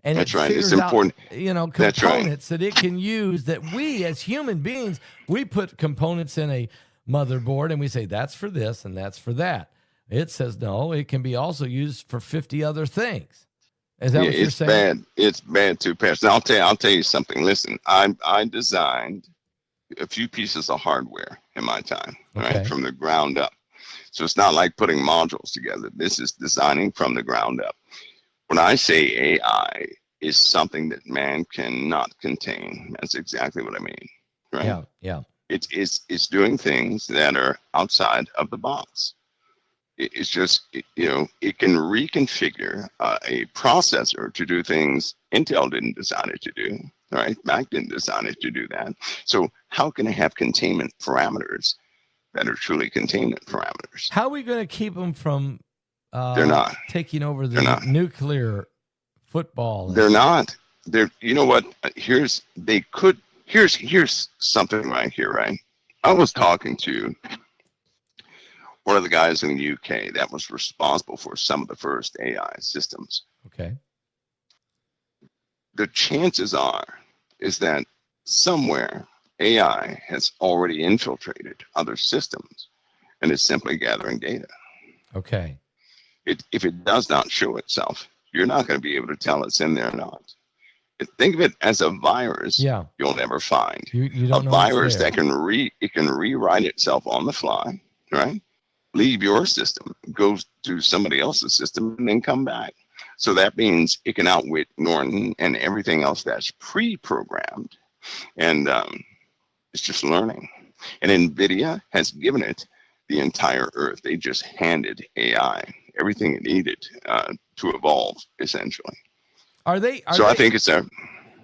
And that's right. It's important. Components that it can use, that we as human beings, we put components in a motherboard and we say, that's for this and that's for that. It says, no, it can be also used for 50 other things. Is that what you're saying? Bad. It's bad too, Pastor. I'll tell you something. Listen, I designed a few pieces of hardware in my time, right, from the ground up. So it's not like putting modules together. This is designing from the ground up. When I say AI is something that man cannot contain, that's exactly what I mean, right? Yeah. It's doing things that are outside of the box. It's just, it can reconfigure a processor to do things Intel didn't design it to do, right? Mac didn't design it to do that. So how can it have containment parameters that are truly containment parameters? How are we going to keep them from they're not taking over the nuclear football? They're not. You know what? Here's something right here, right? I was talking to one of the guys in the UK that was responsible for some of the first AI systems. Okay. The chances is that somewhere AI has already infiltrated other systems and is simply gathering data. Okay. If it does not show itself, you're not going to be able to tell it's in there or not. Think of it as a virus. You'll never find. You don't know a virus that can rewrite itself on the fly, right? leave your system, go to somebody else's system, and then come back. So that means it can outwit Norton and everything else that's pre-programmed. And it's just learning. And NVIDIA has given it the entire earth. They just handed AI everything it needed to evolve, essentially. Are they? I think it's a.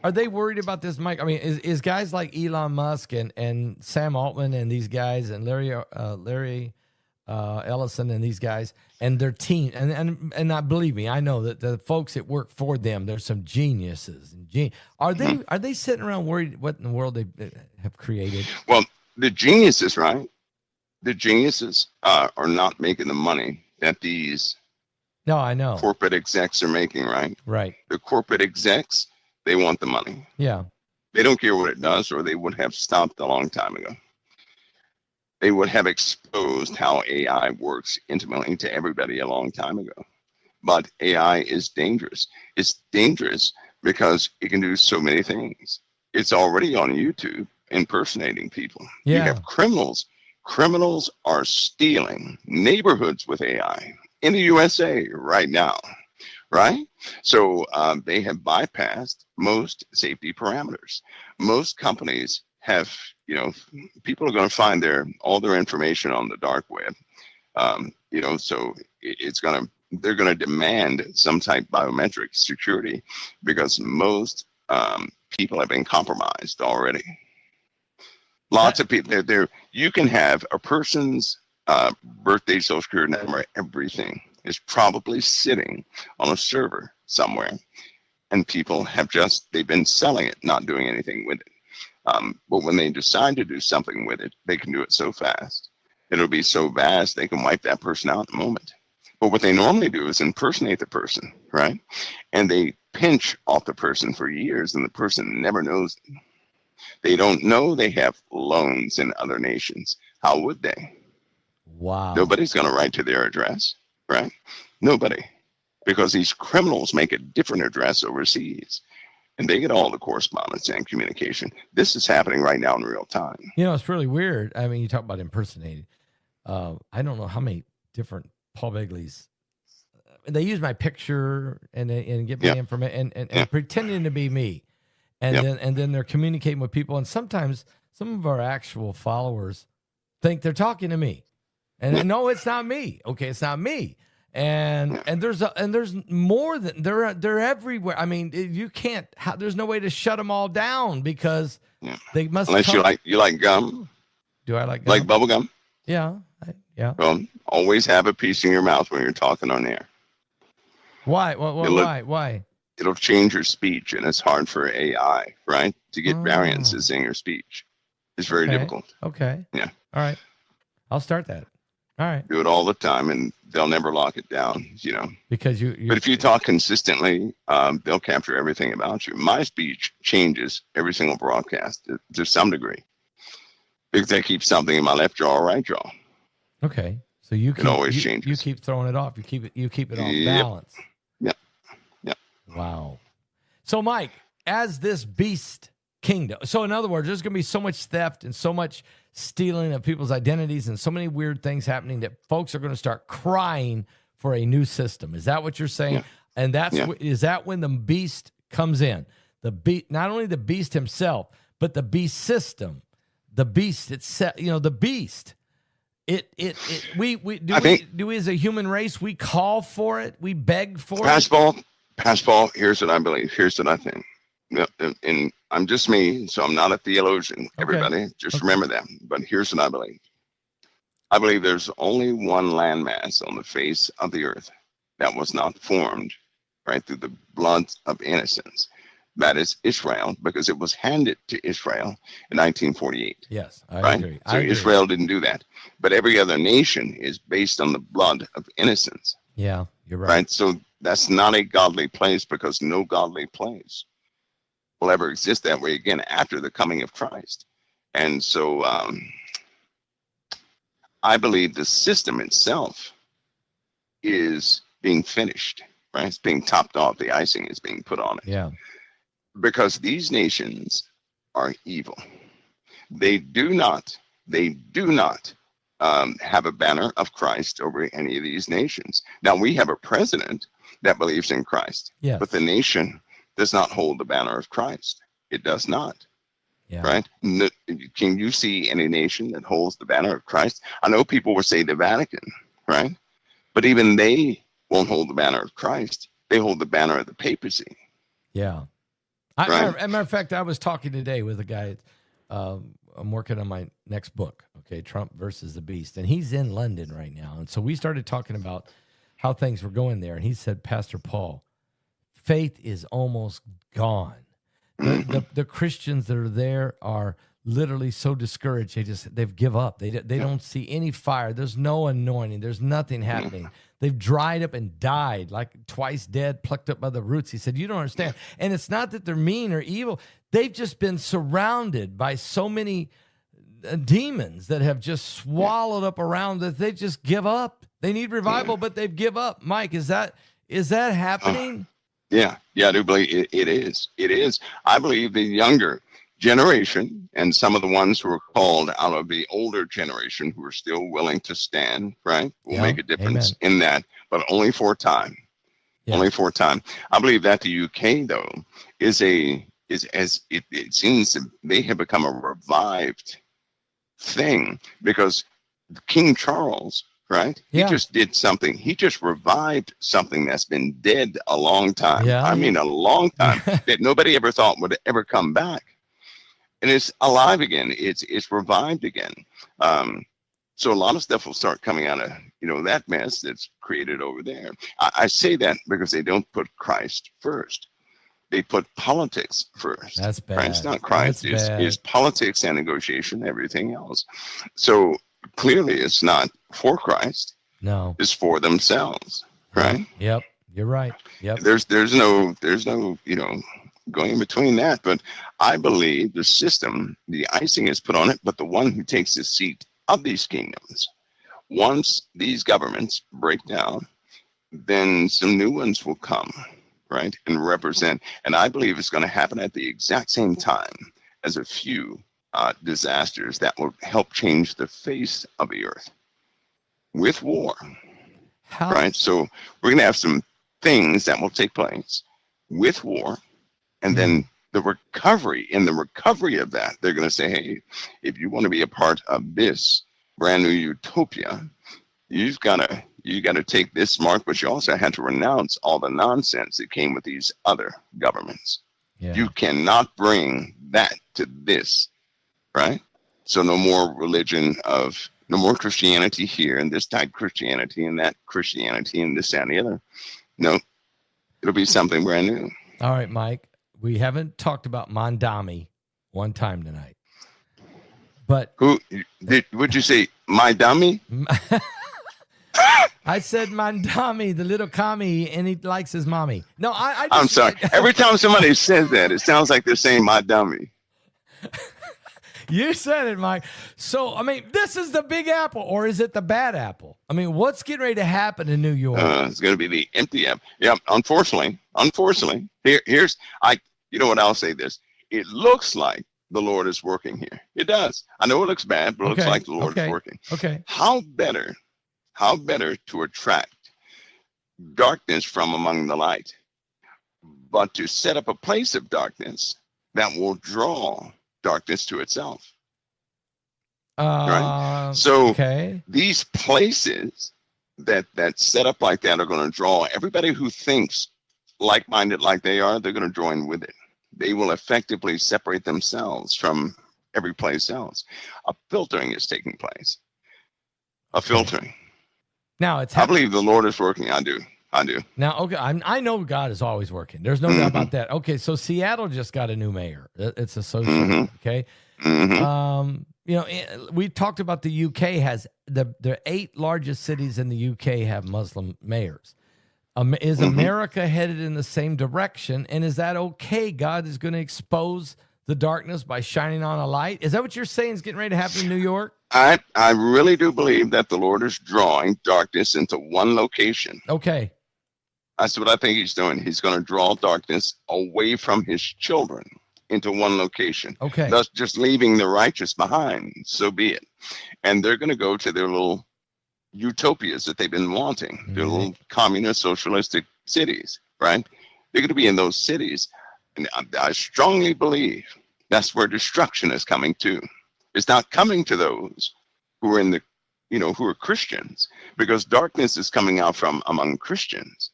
Are they worried about this, Mike? I mean, is guys like Elon Musk and Sam Altman and these guys and Larry Ellison and these guys and their team and not believe me, I know that the folks that work for them, there's some geniuses. Are they sitting around worried what in the world they have created? Well, the geniuses, right? The geniuses are not making the money that these I know corporate execs are making, right? Right. The corporate execs, they want the money. Yeah. They don't care what it does, or they would have stopped a long time ago. They would have exposed how AI works intimately to everybody a long time ago. But AI is dangerous. It's dangerous because it can do so many things. It's already on YouTube impersonating people. Yeah. You have criminals. Criminals are stealing neighborhoods with AI in the USA right now, right? So they have bypassed most safety parameters. Most companies have, people are going to find all their information on the dark web. So they're going to demand some type of biometric security because most people have been compromised already. Lots of people there. You can have a person's birthday, social security number, everything is probably sitting on a server somewhere, and people they've been selling it, not doing anything with it. But when they decide to do something with it, they can do it so fast. It'll be so vast they can wipe that person out in a moment. But what they normally do is impersonate the person, right? And they pinch off the person for years, and the person never knows it. They don't know they have loans in other nations. How would they? Wow. Nobody's going to write to their address, right? Nobody. Because these criminals make a different address overseas, and they get all the correspondence and communication. This is happening right now in real time. It's really weird. I mean, you talk about impersonating. I don't know how many different Paul Begleys. They use my picture and get my information and pretending to be me. And then they're communicating with people. And sometimes some of our actual followers think they're talking to me. And no, it's not me. Okay, it's not me. And there's more than they're everywhere. I mean, you can't. There's no way to shut them all down because they must. Unless you like gum. Do I like gum? Like bubble gum? Yeah. Well, always have a piece in your mouth when you're talking on air. Why? Why? It'll change your speech, and it's hard for AI, right, to get variances in your speech. It's very difficult. Okay. Yeah. All right. I'll start that. All right. Do it all the time, and they'll never lock it down, Because But if you talk consistently, they'll capture everything about you. My speech changes every single broadcast to some degree because I keep something in my left jaw or right jaw. Okay. So it always changes. You keep throwing it off. You keep it off balance. Yep. Wow. So, Mike, as this beast kingdom, so in other words, there's going to be so much theft and so much stealing of people's identities and so many weird things happening that folks are going to start crying for a new system. Is that what you're saying? Yeah. And is that when the beast comes in? Not only the beast himself, but the beast system, the beast itself. The beast. We as a human race, we call for it, we beg for it. Paul, here's what I believe. Here's what I think. And I'm just me, so I'm not a theologian. Everybody, just remember that. But here's what I believe. I believe there's only one landmass on the face of the earth that was not formed, right, through the blood of innocence. That is Israel, because it was handed to Israel in 1948. Yes, I agree. So Israel didn't do that. But every other nation is based on the blood of innocence. Yeah, you're right. Right? So that's not a godly place, because no godly place will ever exist that way again after the coming of Christ. And so I believe the system itself is being finished, right? It's being topped off. The icing is being put on it. Yeah. Because these nations are evil. They do not have a banner of Christ over any of these nations. Now, we have a president that believes in Christ, Yes. but the nation does not hold the banner of Christ. It does not. Yeah. Right? Can you see any nation that holds the banner of Christ? I know people will say the Vatican, right? But even they won't hold the banner of Christ. They hold the banner of the papacy. Yeah. Right? As a matter of fact, I was talking today with a guy. I'm working on my next book, okay, Trump versus the Beast. And he's in London right now. And so we started talking about how things were going there. And he said, Pastor Paul, faith is almost gone. The Christians that are there are literally so discouraged. They've give up. They don't see any fire. There's no anointing. There's nothing happening. They've dried up and died, like twice dead, plucked up by the roots. He said, you don't understand. And it's not that they're mean or evil. They've just been surrounded by so many demons that have just swallowed up around that they just give up. They need revival, but they've give up. Mike, is that happening? Yeah, I do believe it is. It is. I believe the younger generation and some of the ones who are called out of the older generation who are still willing to stand, right, will make a difference in that, but only for a time. Yeah. Only for a time. I believe that the UK, though, is as it seems they have become a revived thing because King Charles, right? Yeah. He just did something. He just revived something that's been dead a long time. Yeah. I mean, a long time that nobody ever thought would ever come back. And it's alive again. It's revived again. So a lot of stuff will start coming out of, that mess that's created over there. I say that because they don't put Christ first. They put politics first. That's bad. Right? It's not Christ. It's politics and negotiation, everything else. So clearly it's not for Christ. No. It's for themselves. Right? Yep. You're right. Yep. There's no, going in between that. But I believe the system, the icing is put on it, but the one who takes the seat of these kingdoms, once these governments break down, then some new ones will come, right, and represent. And I believe it's going to happen at the exact same time as a few disasters that will help change the face of the earth with war. Right? So we're going to have some things that will take place with war, and then the recovery of that, they're going to say, hey, if you want to be a part of this brand new utopia, you got to take this mark, but you also had to renounce all the nonsense that came with these other governments. Yeah. You cannot bring that to this, right? So no more no more Christianity here and this type of Christianity and that Christianity and this, that, and the other. No, it'll be something brand new. All right, Mike. We haven't talked about Mondami one time tonight. But would you say my dummy? I said Mondami, the little commie, and he likes his mommy. No, I'm sorry. Every time somebody says that, it sounds like they're saying my dummy. You said it, Mike. So, I mean, this is the Big Apple, or is it the Bad Apple? I mean, what's getting ready to happen in New York? It's going to be the empty apple. Yeah, unfortunately, here's I'll say this. It looks like the Lord is working here. It does. I know it looks bad, but it looks like the Lord is working. Okay. How better to attract darkness from among the light, but to set up a place of darkness that will draw darkness to itself. Right? So these places that set up like that are going to draw everybody who thinks like-minded like they are. They're going to join with it. They will effectively separate themselves from every place else. A filtering is taking place. A filtering. Now it's. I believe the Lord is working. I do. Now, okay, I know God is always working. There's no doubt about that. Okay, so Seattle just got a new mayor. It's a social. Okay. We talked about the UK has the 8 largest cities in the UK have Muslim mayors. Is America headed in the same direction? And is that okay? God is going to expose the darkness by shining on a light. Is that what you're saying is getting ready to happen in New York? I really do believe that the Lord is drawing darkness into one location. Okay. That's what I think he's doing. He's going to draw darkness away from his children into one location. Okay. Thus just leaving the righteous behind. So be it. And they're going to go to their little utopias that they've been wanting, their little communist socialistic cities, right? They're going to be in those cities. And I strongly believe that's where destruction is coming to. It's not coming to those who are in the, who are Christians, because darkness is coming out from among Christians.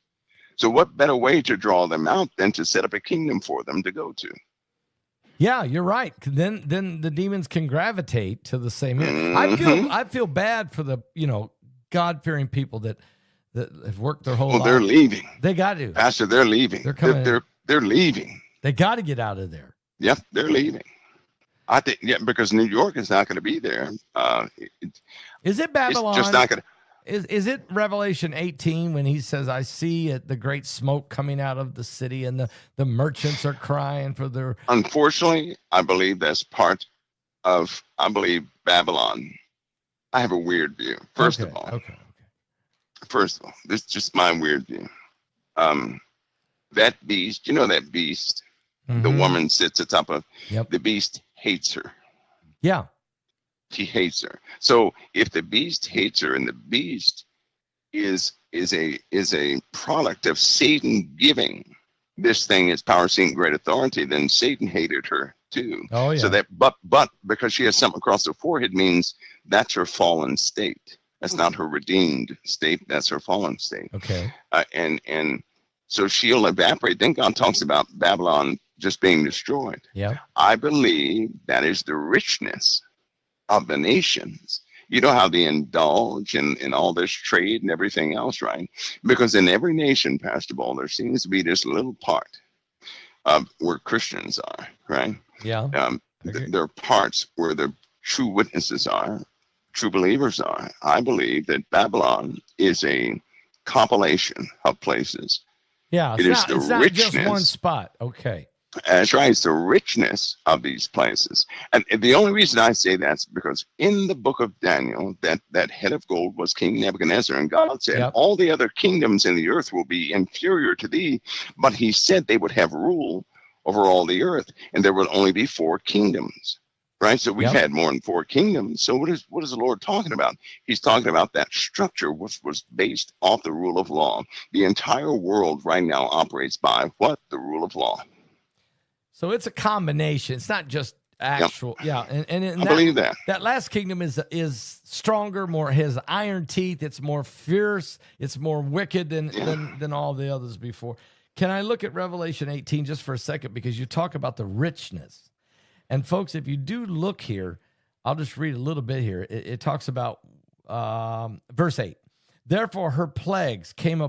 So what better way to draw them out than to set up a kingdom for them to go to? Yeah, you're right. Then the demons can gravitate to the same area. Mm-hmm. I feel bad for the, God-fearing people that have worked their whole life. They're leaving. They got to. Pastor, they're leaving. They're coming. They're leaving. They got to get out of there. Yep, they're leaving. I think, because New York is not going to be there. Is it Babylon? It's just not going to. Is it Revelation 18 when he says, I see the great smoke coming out of the city and the merchants are crying for their... Unfortunately, I believe that's part of, Babylon. I have a weird view. First of all, this is just my weird view. That beast, that beast, the woman sits atop of, the beast hates her. Yeah. He hates her. So if the beast hates her, and the beast is a product of Satan giving this thing its power, seeing great authority, then Satan hated her too. Oh yeah. So that but because she has something across her forehead means that's her fallen state. That's not her redeemed state. That's her fallen state. Okay. And so she'll evaporate. Then God talks about Babylon just being destroyed. Yeah. I believe that is the richness of the nations. You know how they indulge in all this trade and everything else, right? Because in every nation, Pastor Ball, there seems to be this little part of where Christians are, right? Yeah. There are parts where the true witnesses are, true believers are. I believe that Babylon is a compilation of places. Yeah, it's not just one spot. Okay. That's right. It's the richness of these places. And the only reason I say that's because in the book of Daniel, that head of gold was King Nebuchadnezzar. And God said, all the other kingdoms in the earth will be inferior to thee. But he said they would have rule over all the earth. And there would only be 4 kingdoms. Right? So we've had more than 4 kingdoms. So what is the Lord talking about? He's talking about that structure which was based off the rule of law. The entire world right now operates by what? The rule of law. So it's a combination. It's not just actual. Yep. Yeah. And I believe that. That last kingdom is stronger, has iron teeth. It's more fierce. It's more wicked than all the others before. Can I look at Revelation 18 just for a second? Because you talk about the richness. And folks, if you do look here, I'll just read a little bit here. It talks about verse 8. Therefore her plagues came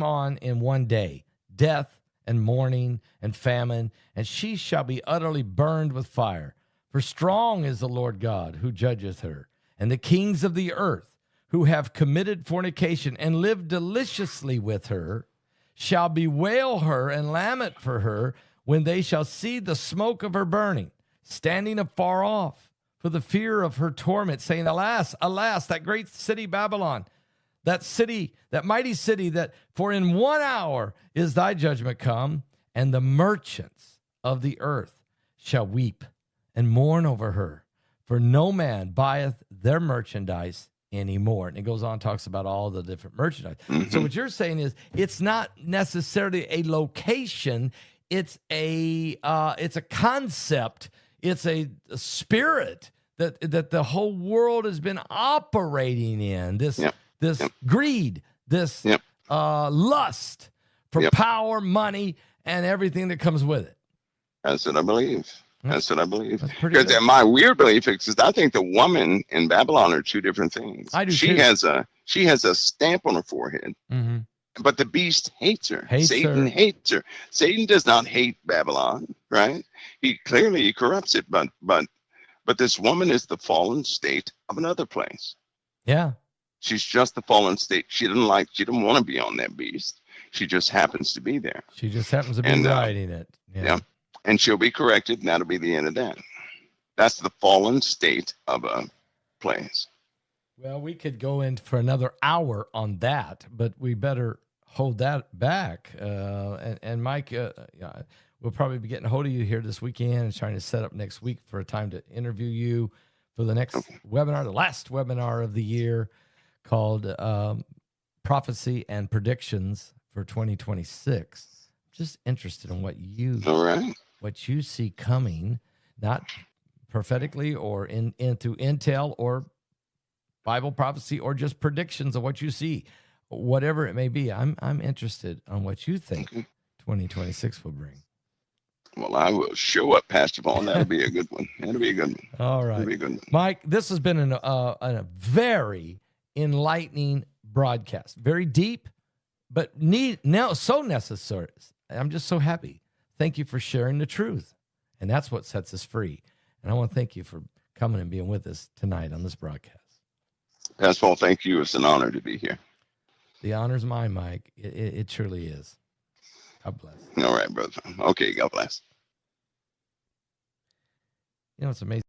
on in one day, death and mourning and famine, and she shall be utterly burned with fire. For strong is the Lord God who judgeth her, and the kings of the earth who have committed fornication and lived deliciously with her shall bewail her and lament for her when they shall see the smoke of her burning, standing afar off for the fear of her torment, saying, Alas, alas, that great city Babylon, that city, that mighty city, that for in 1 hour is thy judgment come, and the merchants of the earth shall weep and mourn over her, for no man buyeth their merchandise anymore. And it goes on, talks about all the different merchandise. So what you're saying is it's not necessarily a location, it's a concept, it's a spirit that the whole world has been operating in. This greed, this lust for power, money, and everything that comes with it. That's what I believe. That's what I believe. Because my weird belief is I think the woman in Babylon are 2 different things. I do she too. She has a stamp on her forehead, but the beast hates her. Satan hates her. Satan does not hate Babylon, right? He clearly corrupts it, but this woman is the fallen state of another place. Yeah. She's just the fallen state. She didn't want to be on that beast. She just happens to be there. She just happens to be riding it. Yeah. And she'll be corrected, and that'll be the end of that. That's the fallen state of a place. Well, we could go in for another hour on that, but we better hold that back. And Mike, we'll probably be getting a hold of you here this weekend and trying to set up next week for a time to interview you for the next webinar, the last webinar of the year, called Prophecy and Predictions for 2026. Just interested in what you see coming, not prophetically or into intel or Bible prophecy, or just predictions of what you see, whatever it may be. I'm interested on what you think 2026 will bring. Well, I will show up, Pastor Paul. That'll be a good one. That'll be a good one. All right. That'll be a good one. Mike, this has been a very enlightening broadcast. Very deep, but so necessary. I'm just so happy. Thank you for sharing the truth. And that's what sets us free. And I want to thank you for coming and being with us tonight on this broadcast. Pastor Paul, thank you. It's an honor to be here. The honor's mine, Mike. It truly is. God bless. All right, brother. Okay, God bless. It's amazing.